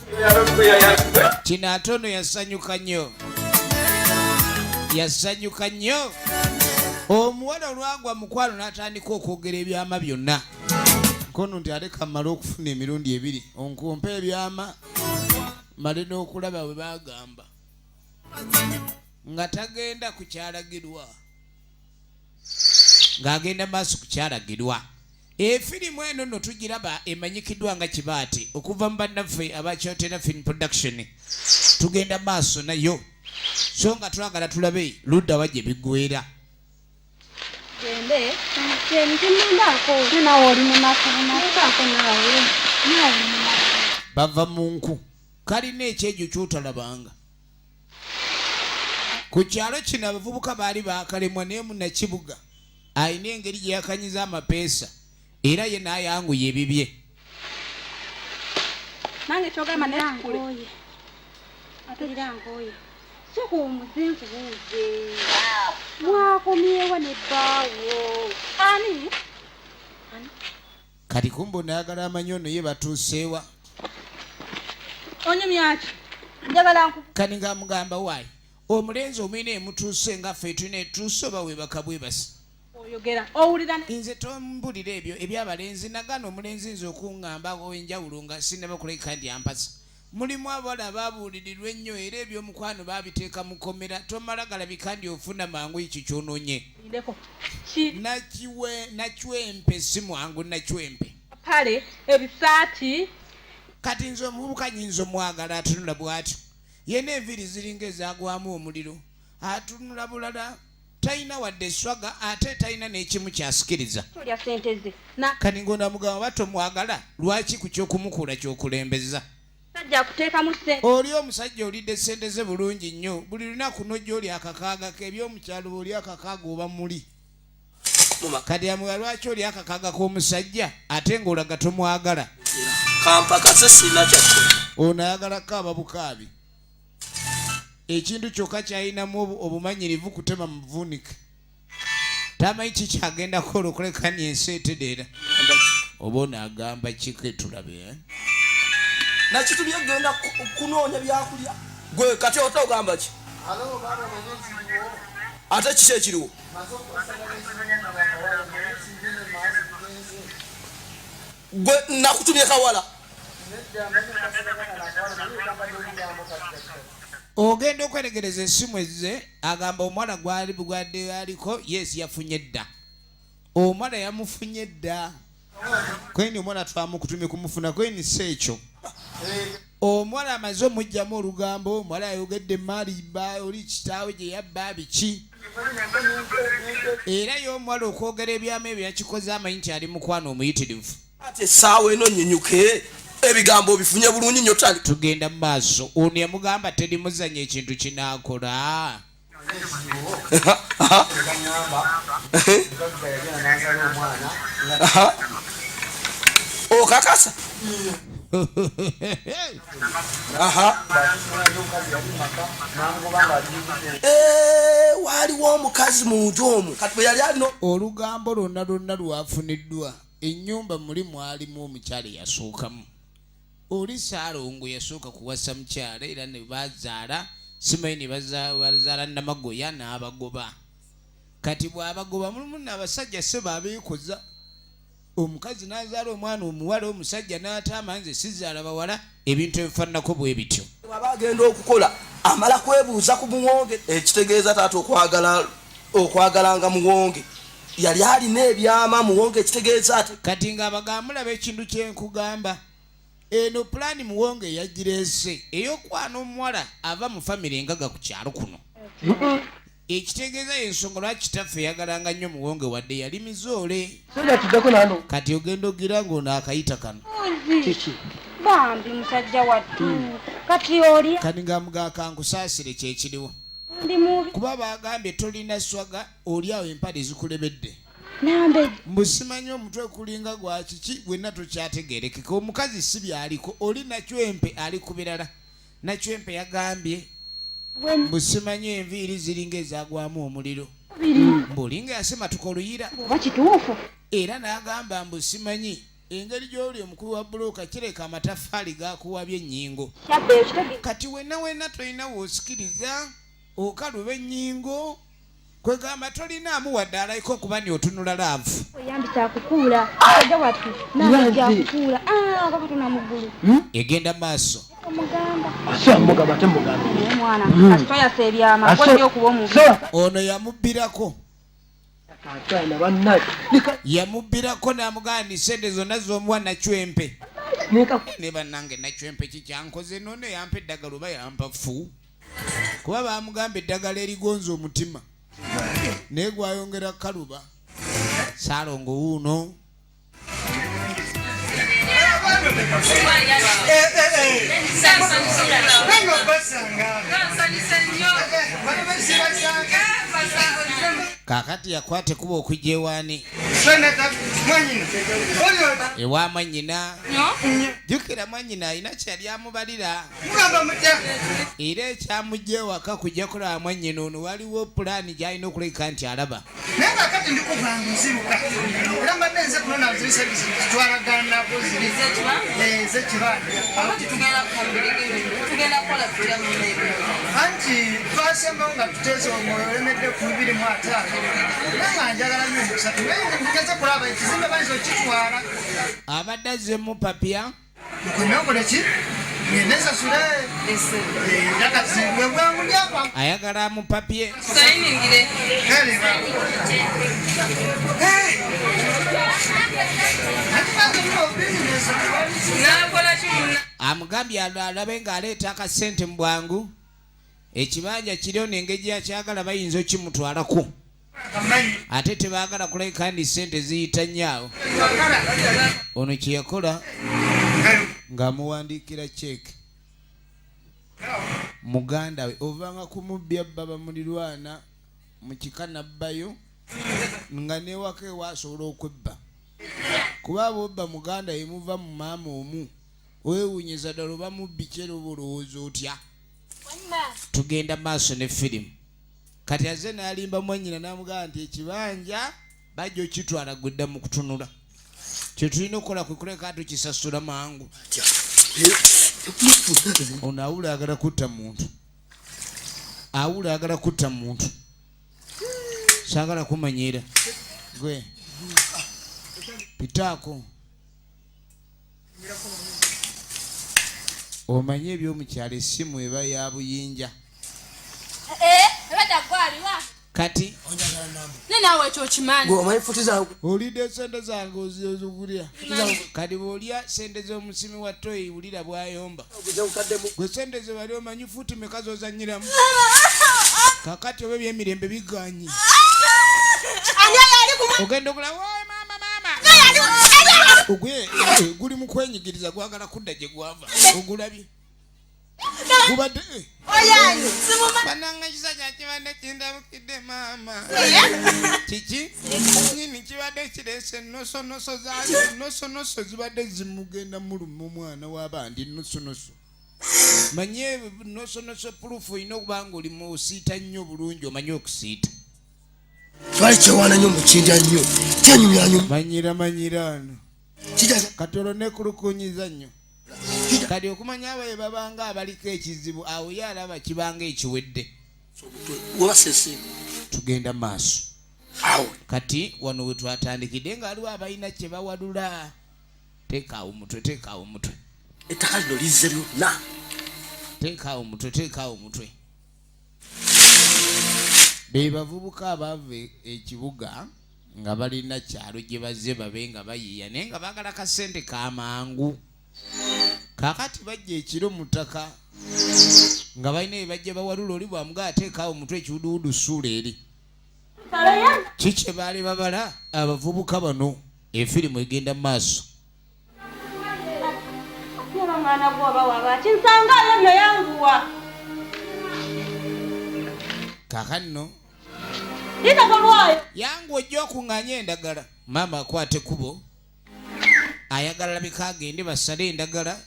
kino ate ono yasanyuka nnyo omuwala olwagwa mukwano n'atandika okwogera ebyama byonna kono nti ate kamala okufuna emirundi 2 onkumpa ebyama male n'okulaba bwe bagamba nga tagenda ku kyalagirwa ng'agenda maaso ku kyalagirwa. Efirimu eno nno tugiraba emanyikiddwa nga Kibaati okuva mu bannaffe abakyotera film production tugenda maaso nayo so nga twagala tulabe ludda wajje biggwera gende ntimundako nawe oli munakunaako nawe bava mu nku kalina ekyejo kyotalabanga ku kyalo kino abavubuka baali bakalemwa naye munnakibuga alina engeri gye yakanyiza amapeesa era ye n'ayanguye ebibye nange kyogamba nekikule ate nkoye soko omuze nkubuuze mwakomyewa ne bbaawo ani kati kumbo nayagala amanyono ye batuuseewa onyumyaki njagala nku kani nga mugamba waayi omulenzi omwine emutuuse nga ffe tulina etuuse oba webaka bwebasi oyogera owulira nze tombulira ebyo ebyabalenzi nagana omulenzi nze okuŋŋamba ow'enjawulo nga sinnabakuleka ndi ampasa mulimu abawala ababuulirirwa ennyo era ebyomukwano baabiteeka mu komera tomala galabika ndi ofuna mangu ekyo kyonoonye nakiwempe si mwangu nakiwempe pale ebisaati kati nze omuvubuka nyinza omwagala atunula bw'atyo yena enviiri ziringa ezagwamu omuliro atunula bulala talina wadde eswaga ate talina n'ekimu kyasikiriza tolya sente ze kati ng'onamugamba batomwagala lwaki ku ky'okumukuula ky'okulembeza sajja kuteekamu ssente oli omusajja olidde sente ze bulungi nnyo buli lunaku nojja oli akakaaga ke ebyomukyalo oli akakaaga oba muli kati amuga lwaki oli akakaaga k'omusajja ate ng'olaga tomwagala kampakase sina kyakko ono ayagalako ababukaabi ekintu kyokka kyalinamu obumanyirivu kutema muvunike tamanyi kikyagenda kukola okulekani ensi etereera oba onaagamba kike tulabe nakituli egenda kunoonya byakulya gwe kati otogamba ki ate kiki ekiriwo gwe nakutumye kawala ogenda okweregereza essimu ezze agamba omwana gwali bugwadde aliko yesi yafunye dda omwana yamufunye dda kweni omwana twamukutumye kumufuna kweni si ekyo omwana amaze omugjamu olugambo omwana ayogedde maaliba oli kitaawe gye yabba biki era y'omuwala okwogera ebyamu ebyo yakikoze amanyi nti ali mukwano omuyitirivu ate essaawa eno nyenyuke ebigambo bifunye bulungi nnyo tali tugenda mu maaso ono yamugamba terimuzanya ekintu kinaakola okakasa waaliwo omukazi muntu omu kati bwe yali alina olugambo lwonna lwonna lwafuniddwa ennyumba muli mwalimu omukyala yasookamu oli Saalongo yasooka kuwasa mukyala era ne bazaala simanyi ne bazaala Namagoya n'abagoba kati bw'abagoba mulimu n'abasajja sebo abeekoza omukazi n'azaala omwana omuwala omusajja n'ataama nze sizaala bawala ebintu ebifaananako bwe bityo bw'aba agenda okukola amala kwebuuza ku muwonge ekitegeeza taata okwagalanga muwonge yali alina ebyama muwonge ekitegeeza ate kati ng'abagamba mulaba ekintu kyenkugamba eno pulaani muwonge yagireese ey'okwana omuwala ava mu famire engaga ku kyalo kuno ekitegeeza y'ensonga lwaki kitaffe yagalanga nnyo muwonge wadde yali mizoole kati ogenda ogira ng'ono akayita kano bambi musajja wattu kati oli kati ng'amugamba kankusaasire kyekiriwo ndi mubi kuba bagambye tolina swaga oli awo empale zikulebedde nambe mbusimanyi omutwe kulinga gwa kiki wenna tokyategeerekeka omukazi si byaliko oli nakyempe ali ku birala nakyempe yagambye mbusimanyi enviiri ziringa ezagwamu omuliro mbulinga yasematuka oluyira oba kituufu era n'agamba mbusimanyi engeri gy'oli omukulu wa bulooka kireka amatafaali gakuwabya ennyingo kati wenna tolina woosikiriza okaluba ennyingo kwegamba tolinaamu wadde alayiko okuba ni otunula laavu oyambisa akukuula musajja wattu naja akukuula akakatuna muggulu egenda maaso omugamba mwana kasitoyasa ebyama kwoli okuba omubi ono yamubbirako n'amugamba sente zonna z'omuwa nakyempe ne bannange nakyempe kikyankoze nono yampa eddagala oba yampa fu kuba bamugamba eddagala erigonza omutima naye gwayongera kaluba Saalongo wuuno kakati yakwate kuba okujja ewaani ewa mwannyina jjukira mwannyina alina kyali amubalira era ekyamujja ewaka kujja kulaba mwannyina ono waliwo pulaani gy'alina okuleka nti alaba naye kakati ndikuvanga nziruka era mbadde nze kunona zirisebisi zitwalagana nabo anti twasembawo nga tuteeze omwoyo olemedde ku 25 naye nga njagala 3 naye ngeze kulaba ekizimbe bayinza okitwala abadde azzemu papya nkomeokoleki ngendesasule yakati bwangu lyapa ayagala mu papye sayiningire nakola kimuna amugambye alabe ng'aleeta akasente mu bwangu ekibanja kiriyo n'engeri yakyagala bayinza okimutwalako ate tebaagala kulabika ndi sente ziyita nnyo awo ono kye yakola ng'amuwandiikira ceeke muganda we ovanga kumubbya baba mulirwana mu kika nabbayo nga newaka ewasobola okwebba kuba abobba muganda yemuva mu maama omu weewuunyiza ddala oba mubbi kyera oba olowooza otya tugenda maaso ne firimu kati aze n'alimba mwannyina n'amugamba nti ekibanja bajja okitwala gwedda mu kutunula kyetulina okukola kwe kuleka tukisasula mangu ono awula ayagala kutta muntu awula ayagala kutta muntu saagala kumanyiira gwe pitaako omanye ebyomukyalo essimu eba ya buyinja kati nenawe ekyo okimanyi ng'omanyi futi zangu olidde sente zange ozigulya kati bw'olya sente z'omusimi wa toyi wulira bwayomba gwe sente ze bali omanyi futi meka zozanyiramu kakati oba ebyemirembe biganyi ogenda okulaba wowe maama ogwe guli mu kwenyigiriza gwagala kudda gye gwava ogulabye gubadde bananga kisajja kibadde kindabukidde maama kiki nyini kibadde kireese ennosonoso zaali ennosonoso zibadde zimugenda mulumu omwana w'abandi ennosonoso manye ennosonoso purufu olina okuba nga oli musiita nnyo bulungi omanye okusiita twali kyewaana nnyo mukindya nnyo kyenyumya nnyo manyira ano katolo nekulukunyiza nnyo kati okumanya abaye babanga abaliko ekizibu awo ye alaba kibanga ekiwedde tugenda maaso kati wano we twatandikidde ng'aliwo abalina kye bawadula teekaawo mutwe ettaka lino lizze lyonna teekaawo mutwe be bavubuka abaava ekibuga nga balina kyalo gye bazze babe nga bayiiya naye nga baagala kasente kamangu kakati bajja ekiro mu ttaka nga balina bye bajja bawalula oli bwamuga ateekaawo mutwe ekiwuduwudu ssuula eri kikye baali babala abavubuka bano efirimu egenda mu maaso kakati no yangu ojja okuŋŋaanya endagala maama akwate kubo ayagala labika agende basale endagala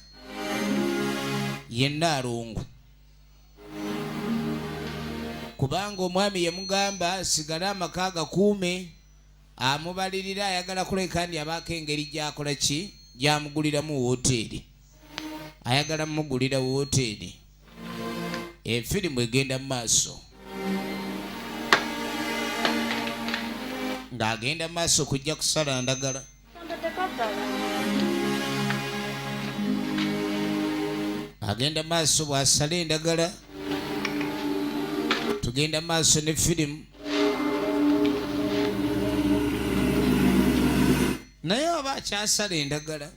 yenna alongo kubanga omwami yamugamba asigale amaka gakuume amubalirira ayagala kuleka ndi abaako engeri gyakola ki gyamuguliramu woteeri ayagala mugulira woteeri efirimu egenda mu maaso ng'agenda mu maaso kujja kusala ndagala agenda maaso bw'asala endagala tugenda maaso ne firimu naye oba akyasala endagala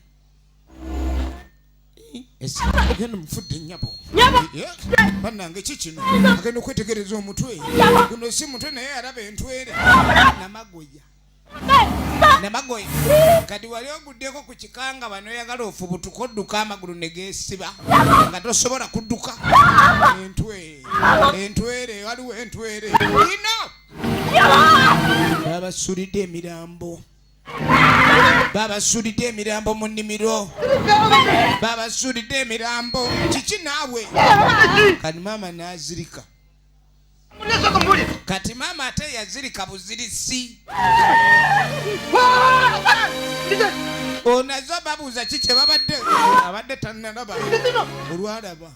ogenda mufudde nnyabo bannange kikino agenda okwetegereza omutwe guno si mutwe naye alaba entwere namagoya kati wali oguddeko ku kikanga bano oyagala ofubutuka odduka amagulu ne geesiba nga tosobola kudduka entwere waliwo entwere ino babasulidde emirambo babasulidde emirambo mu nnimiro babasulidde emirambo kiki naawe kati maama n'azirika kati maama ate yazirika buzirisi onazo babuuza kiki babadde abadde tannalaba olwalaba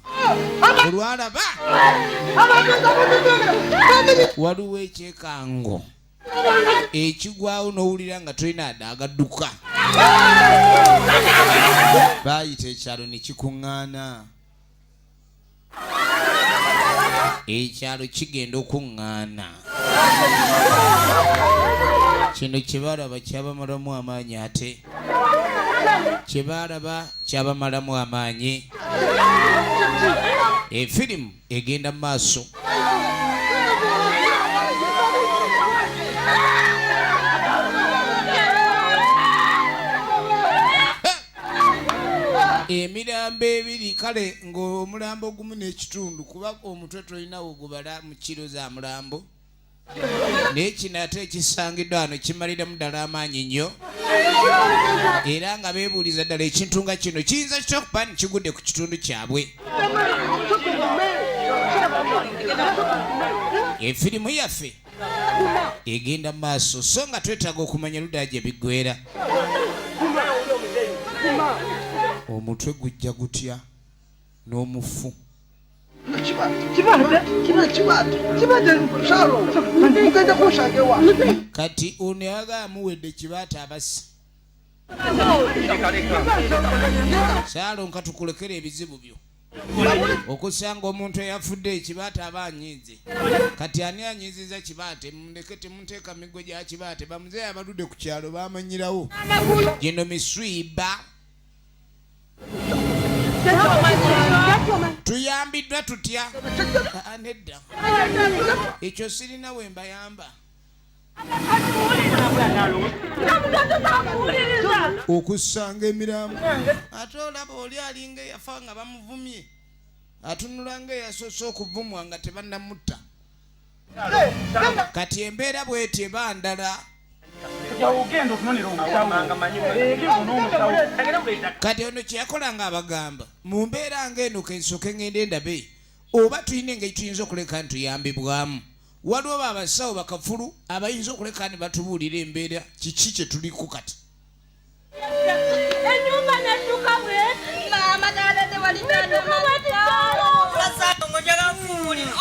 waliwo ekyekango ekigwawo n'owulira nga tolina adaagadduka baayita ekyalo ne kikuŋŋaana ekyalo kigenda okuŋŋaana kino kyebalaba kyabamalamu amaanyi ate kyebalaba kyabamalamu amaanyi efirimu egenda mu maaso emirambo ebiri kale ng'omulambo ogumu n'ekitundu kuba omutwe tolinawo gubala mu kiro za mulambo naye kino ate ekisangiddwa wano kimaliramu ddala amaanyi nnyo era nga beebuuliza ddala ekintu nga kino kiyinza kitya okuba nikigudde ku kitundu kyabwe efirimu yaffe egenda mu maaso so nga twetaaga okumanya ludda gye biggwera omutwe gujja gutya n'omufu kati ono yaga amuwedde kibaata abasi saalo nka tukulekera ebizibu byo okusanga omuntu eyafudde ekibaata aba anyiize kati ani anyiiziza kibaate mundeke temunteeka migo gya kibaate bamuzeeyi abaludde ku kyalo bamanyirawo gino miswiba tuyambiddwa tutya nedda ekyo sirina we mbayamba okusanga emirambo ate olaba oli alinga eyafa nga bamuvumye atunula nga eyasoose okuvumwa nga tebannamutta kati embeera bwetyo eba ndala kati ono kyeyakolanga abagamba mu mbeera ng'eno kensooke ngende ndabe oba tulina engeri tuyinza okuleka ntuyambibwamu waliwo baabasawo bakafulu abayinza okuleka ne batubuulira embeera kiki kye tuliko kati enyumba nedduka bwe maama nalede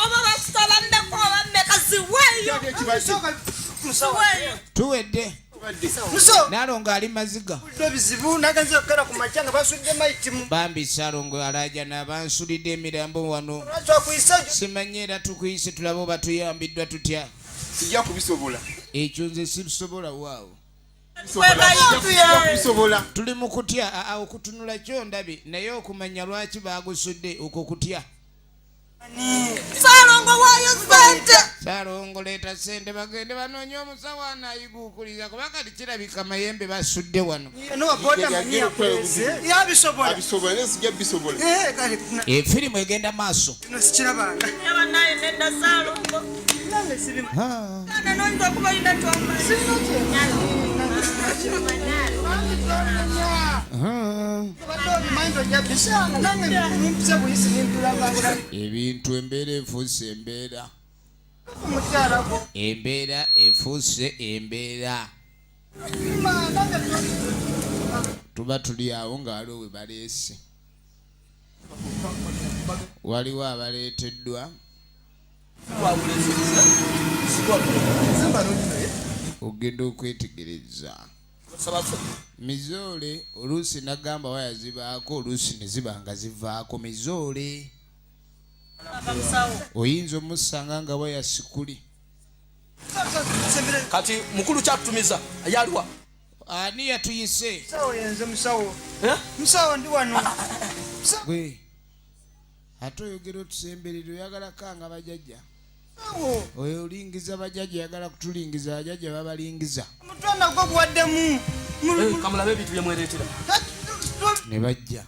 oba basitabammeko oba mmeka ziweeyo tuwedde nalongo ali maziga bambi salongo alaja n'abansulidde emirambo wano simanye era tukuyise tulabe oba tuyambiddwa tutya sijja kubisobola ekyo nze sibisobola waawo tuli mu kutya okutunula kyo ndabi naye okumanya lwaki baagusudde okwo kutya Salongo wayo sente Salongo leeta sente bagende banoonya omusawo anaayiguukuliza kuba kati kirabika mayembe basudde wano efirimu egenda maaso ebintu embeera efuuse embeera efuuse embeera tuba tuli awo nga waliwo we baleese waliwo abaleeteddwa ogenda okwetegereza mizoole oluusi nagamba waya zibaako oluusi ne ziba nga zivaako mizoole oyinza omusanga nga waya sikuli kati mukulu kyatutumiza ayaliwa ani yatuyise musawo ndi wano gwe ate oyogera otusemberero oyagala kanga bajajja oyo olingiza bajajja yagala kutulingiza bajajja babalingiza omutwana gwo gwaddemu kamulabe ebintu byemwereetera ne bajja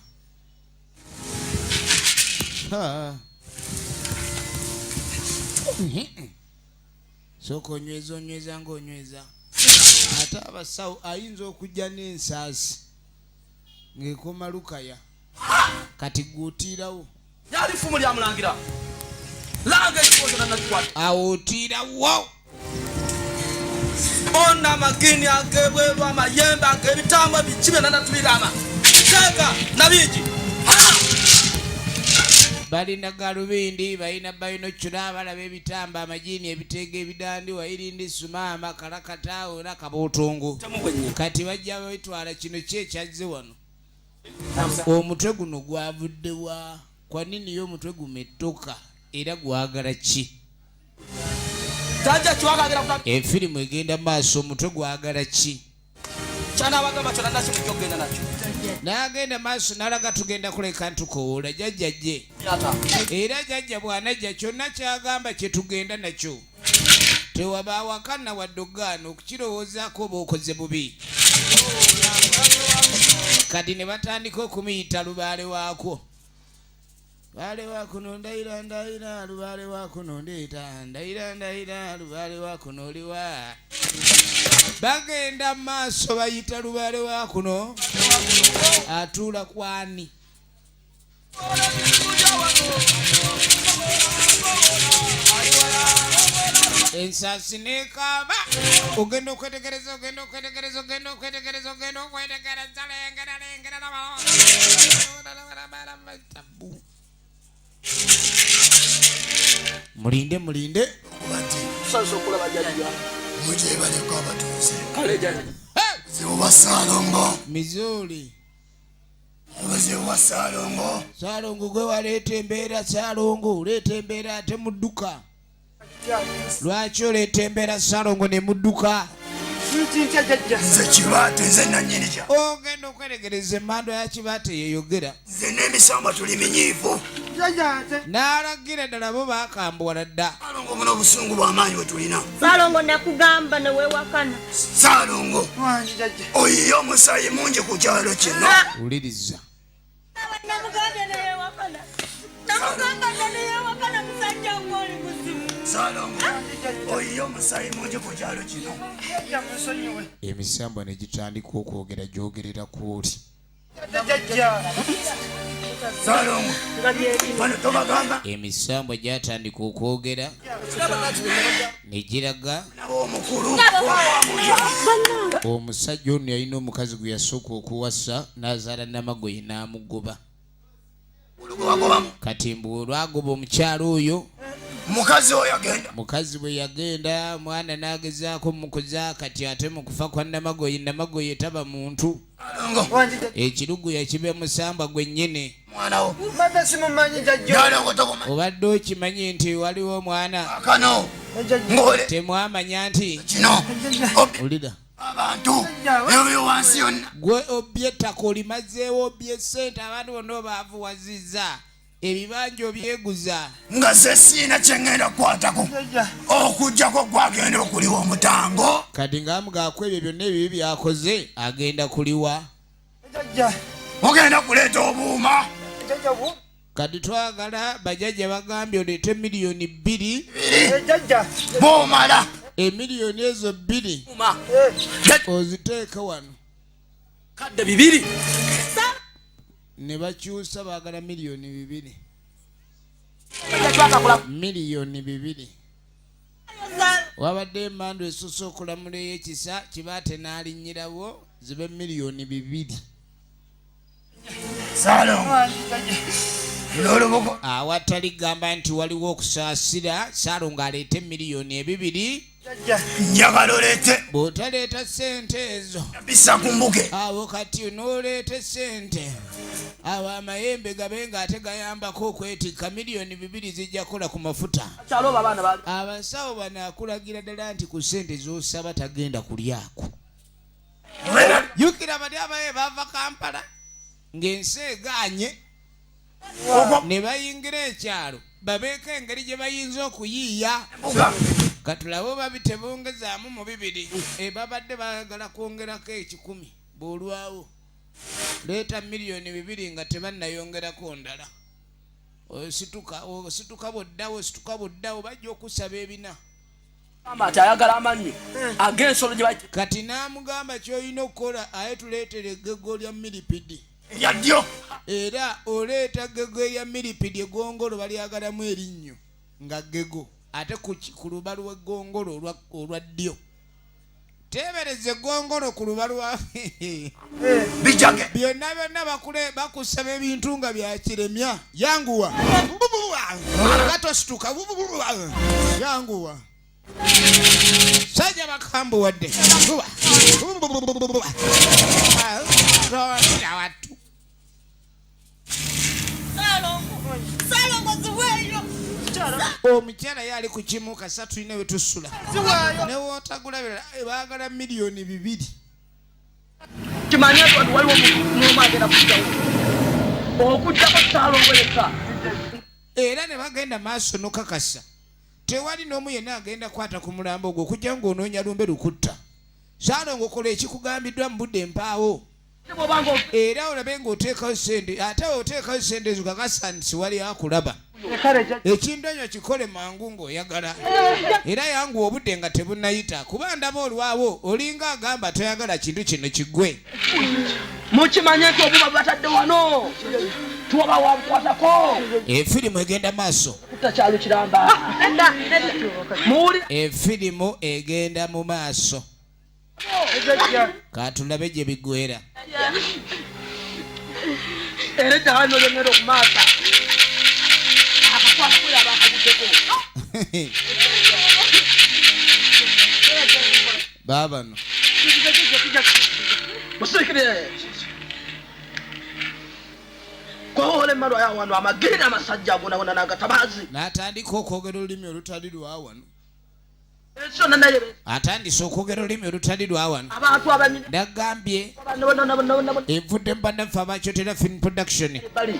sooka onyweza ngaonyweza ate abasawo ayinza okujja n'ensaasi ng'ekoma lukaya kati guutiirawo yali ffumu lya mulangira langa ekikozo nakikwata awo otiirawo bona amagini agebweru amayembe ag'ebitambo biki byonna natubirama teeka nabiki balina galubindi balina bayinocula balaba ebitambo amajini ebiteega ebidandi wairindi sumaama kalakataawo na kabootongo kati bajja betwala kino kyekyazze wano omutwe guno gwavuddewa kwa nini yo omutwe gumettoka era gwagala ki tajja kiwagagira efirimu egenda maaso omutwe gwagala ki kyanabagamba kyona nakimu kyogenda nakyo n'agenda maaso n'alaga tugenda kuleka ntukowoola jjajja gye era jjajja bw'anajja kyonna kyagamba kye tugenda nakyo tewabaawakanna wadde ogaana okukirowoozaako oba okoze bubi kati ne batandika okumuyita lubaale waakwo baale wakuno ndayira ndayira lubaale wakuno ndeeta ndayira ndayira lubaale wakuno oliwa bagenda maaso bayita lubaale wakuno atuula kwani ensaasi nekaaba ogenda okwetegereza ogenda okwetegereza ogenda okwetegereza ogenda okwetegereza lengera lengera tabu mulinde mulinde tusalisa okulaba jjajja mujebaleko abatuuze kale jjajja ziwa Saalongo Missouri ziwa Saalongo Saalongo gwe waleeta embeera Saalongo oleeta embeera ate mudduka lwaki oleeta embeera Saalongo ne mudduka nze kibaate nze nanyini kya ogenda okweregereza emmando ya kibaate yeyogera nze n'emisamba tuli minyiivu n'alagira ddala bo baakambuwala dda Saalongo buno obusungu bw'amaanyi bwe tulina Saalongo nakugamba neweewakana Saalongo oyiye omusaayi mungi ku kyalo kino wuliriza namugambye neyeewakana namugamba neyeewakana musajja ng'oli muzimu Saalongo oyiye omusaayi mungi ku kyalo kino emisambwa ne gitandika okwogera gyogerera kw'oli Saalongo bano tobagamba emisambwa gyatandika okwogera ne giraga nabo omukulu omusajja ono yalina omukazi gwe yasooka okuwasa n'azaala namagoye n'amugoba kati mbu olwagoba omukyalo oyo mukazi oyo agenda mukazi bwe yagenda mwana n'agezaako mukoza kati ate mu kufa kwa namagoye namagoye taba muntu ekirugu yakibe musamba gwennyini mwanawo obadde okimanyi nti waliwo omwana akano ngole temwamanya nti kino olida abantu ebyo wansi yonna gwe obbye ettaka olimazeewo obbye ssente abantu bonna obaavuwazizza ebibanja obyeguza nga ze siina kyengenda kukwatako okujjako gwagenda okuliwa omutango kati ngaamugaako ebyo byonna ebibi byakoze agenda kuliwa ogenda kuleeta obuuma kati twagala bajjajja bagambye oleete miliyoni 2 boomala emiliyoni ezo 2 oziteeka wano kadde 2 ne bakyusa baagala miliyoni 2 miliyoni 2 wabadde emmandu esusse okulamula ey'ekisa kibaate n'alinnyirawo zibe miliyoni 2 Saalongo n'olubugo awatali gamba nti waliwo okusaasira Saalongo aleete miliyoni 2 njagala oleete bw'otaleeta ssente ezo bisa kumbuke awo kati n'oleeta ssente awo amayembe gabe ng'ate gayambako okwetikka miliyoni 2 zijja kukola ku mafuta abasawo bano akulagira ddala nti ku ssente z'osaba tagenda kulyako jjukira bali abaye baava Kampala ng'ensi egaanye ne bayingira ekyalo babeeko engeri gye bayinza okuyiiya katulabo babitebongezaamu mu 2 babadde baagala kwongerako 10 bw'olwawo leeta miliyoni 2 nga tebannayongerako ndala osituka bwoddawo bajja okusaba ebina ati ayagala amannyi ag'ensolo gye bati kati n'amugamba ky'olina okukola aye tuleetere eggego lya milipidi yadyo era oleeta ggego erya milipidi eggongolo balyagalamu erinnyo nga ggego ate ku lubalu lw'eggongolo olwa ddyo teebereza eggongolo ku lubalu lwa bijage byonna bakusaba ebintu nga byakiremya yanguwa gatosituka yanguwa sajja bakambuwadde wattu omukyala yali ku kimu kasatu ine we tusula ne wootagulabira baagala miliyoni 2 kimanya nti waliwo mumu agenda kujjawo okuddako Ssaalongo era ne bagenda maaso nokakasa tewali n'omu yenna agenda kwata ku mulambo ogwo okujja ng'onoonya lumbe lukutta Ssaalongo kola ekikugambiddwa mu budde empaawo era olabe ng'oteekayo sente ate oteekayo sente ezo kakasa nti siwali akulaba ekindonyo kikole mangu ng'oyagala era yangu obudde nga tebunnayita kuba ndaba olwawo olinga agamba toyagala kintu kino kiggwe mukimanye nti obuba batadde wano tuwaba wabukwatako efirimu egenda maaso kutakyalo kiramba efirimu egenda mu maaso katulabe gye biggwera era eddagano lyongera okumaasa akakwakuyaba akaguddeko baabano musikire kwawola emmalo yawano amagenda amasajja agonagona n'agatabaazi n'atandika okwogera olulimi olutali lwawano esona naye atandise okwogera olulimi olutali lwawano abantu abanyini nagambye evudde mu bannaffe abakyotera film production bali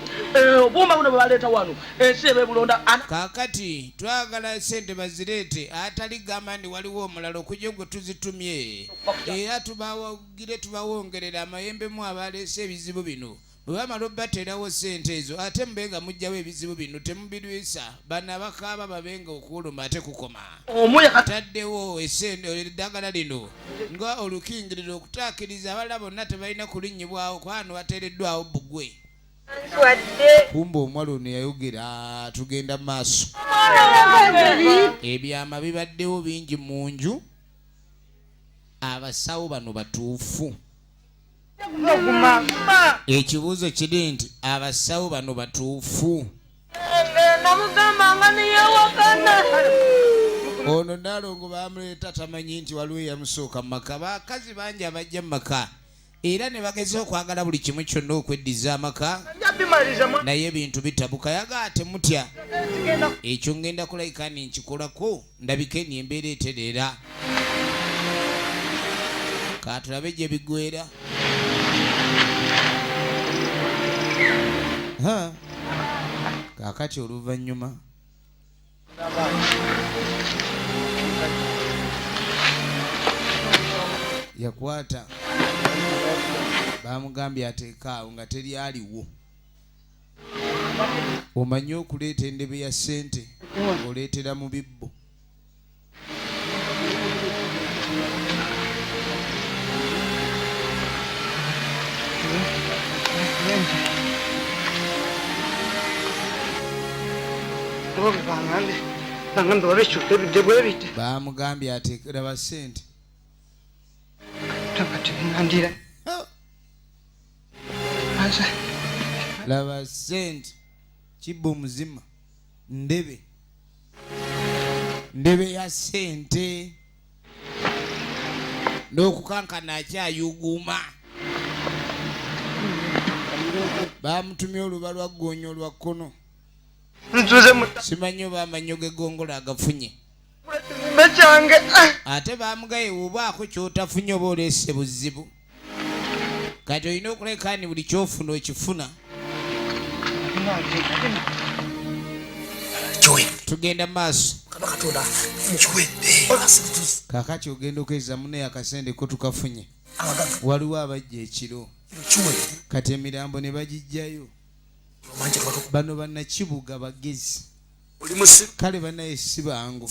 obuuma buno bwe baleeta wano ensi eba ebulonda kaakati twagala sente bazireete atali gamba ndi waliwo omulala okujja gwe tuzitumye era tubawongerera amayembe mu abaleese ebizibu bino bwe bamala obbateerawo sente ezo ate mube nga mugjawo ebizibu bino temubirwisa bana bakaaba babenga okuwuluma ate kukoma taddewo eddagala lino nga olukingiriro okutaakiriza abalala bonna tebalina kulinnyibwawo kwano bateereddwawo bugwe kumba omwala ono yayogera tugenda mu maaso ebyama bibaddewo bingi mu nju abasawo bano batuufu ekibuuzo kiri nti abasawo bano batuufu namugamba nga niyewakana ono Nalongo bamuleeta tamanyi nti waliwo eyamusooka mu maka bakazi bangi abajja mu maka era ne bageza okwagala buli kimu kyonna okweddiza amaka naye ebintu bitabuka yagaa temutya ekyo ngenda kulayika ni nkikolako ndabike ni embeera etereera katulabe gye biggwera kaakati oluvannyuma yakwata bamugambye ateeka awo nga teri aliwo omanye okuleeta endebe ya ssente oleetera mu bibbo bamugambye ateekera ba ssente laba ssente kibbo muzima ndebe ya ssente n'okukankana akyayuguuma bamutumye oluba lwa ggoonya olwa kkono simanyi oba amanyo g'eggongolo agafunye ate bamugaye obaako kyotafunye oba oleese buzibu kati olina okuleka ni buli kyofuna okifuna tugenda mu maaso kaakati ogenda okweza munaye akasente ko tukafunye waliwo abajja ekiro kati emirambo ne bagijjayo bano bannakibuga bagezi kale banaye si bangu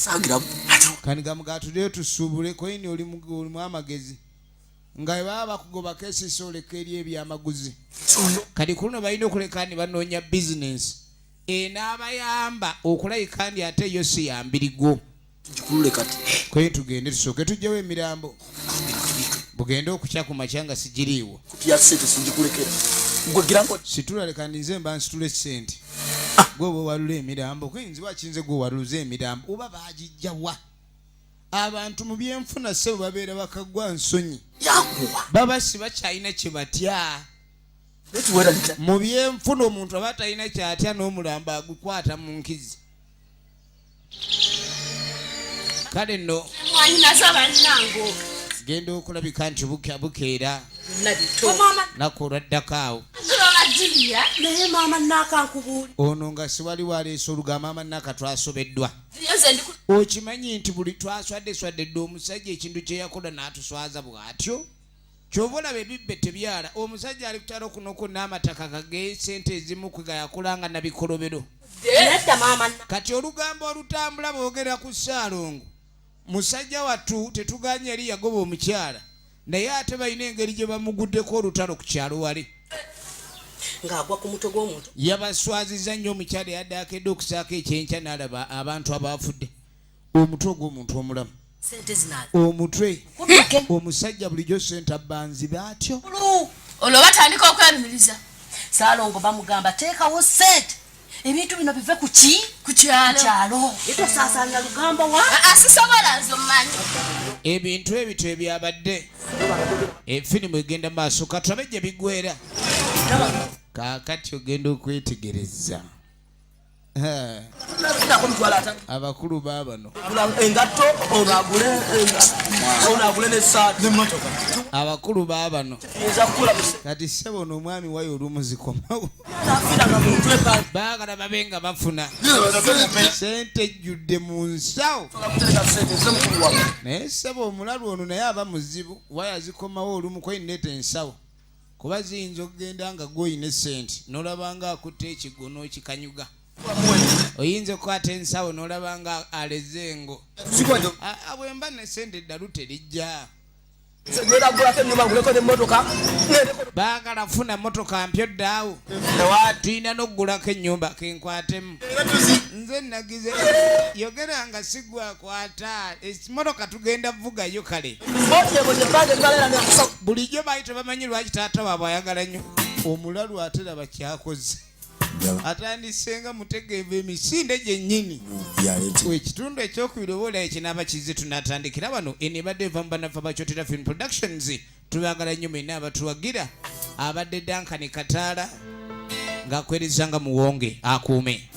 Kani gamugatuleyo tusubule koini oli mu amagezi. Nga baba kugoba kesi soleka eri ebyamaguzi. Kati kuno balina okuleka ni banoonya business. N'abayamba okulayika kandi ate yo si yambirigo. Tugikulule kati. Kwe tugende tusooke tujjewo emirambo. Bugende okukya ku machanga sigiriiwo. Kupya sente singikulekera. Gwe girango situlaleka nze mba nsitule sente. Gwe bwe walula emirambo kuyinzibwa kinze gwe waluze emirambo oba baagijjawa. Abantu mu byenfuna sebo babeera bakagwa nsonyi. Baba si bakyalina kye batya. Mu byenfuna omuntu aba talina kyatya n'omulamba agukwata mu nkizi. Kale nno genda okulabika nti bukeera nako olwaddako awo. naye maama nnakankubuuli ono nga siwali waleesa oluga maama nnaka twasobeddwa. Okimanyi nti buli twaswadde omusajja ekintu kye yakola n'atuswaza bw'atyo. Ky'oba olaba ebibbe tebyala omusajja ali kutalo kuno kwonna amataka kage sente ezimu kwe gayakolanga nabikolobero. Kati olugambo olutambula boogera ku Ssaalongo musajja wattu tetuganye yali yagoba omukyala naye ate balina engeri gye bamuguddeko olutalo ku kyalo wali. ng'agwa ku mutwe gw'omuntu Yabaswaziza nnyo omukyala yaddakedde okusaako ekyenkya n'alaba abantu abaafudde. Omutwe gw'omuntu omulamu. sente zinaali Omutwe omusajja bulijjo sente abbanzi baatyo. olwo batandika okwerumiriza Ssaalongo bamugamba teekawo sente ebintu bino bive ku kyalo etosaasaanya lugambo wa asisobola nze omumanyi Ebintu ebito ebyabadde efirimu egenda maaso katulabe gye bigwera. Kaakati ogenda okwetegereza. Abakulu baabano engatto onagule n'essaati n'emmotoka. abakulu baabano Yinza kukula kati ssebo n'omwami wayo olumu zikomawo baagala babe nga bafuna sente ejjudde mu nsawo. Naye ssebo omulalu ono naye aba muzibu waya zikomawo olumu koyineeta ensawo kuba ziyinza okugenda nga gwoyina essente n'olaba nga akutte ekigo n'okikanyuga. Oyinza okukwata ensawo n'olaba nga aleze engo. Bwe mba ne sente eddalu terijja. Baagala funa motoka mpyo ddaawo tulina n'okugulako ennyumba kenkwatemu. Nze nagize yogera nga sigwakwata emotoka tugenda vugayo kale. Bulijjo baali tebamanyi lwaki taata waabwe ayagala nnyo. Omulalu ate laba kyakoze. Atandisenga mutegeeva emisinde gyennyini. Ekitundu ekyokubiri oba olaba ekinaaba kizze tunatandikira bano enebadde eva mu banafa bakyotera film productions. Tubaagala nnyo mwenna abatuwagira abadde Dankani Kataala ng'akwerezanga muwonge akuume.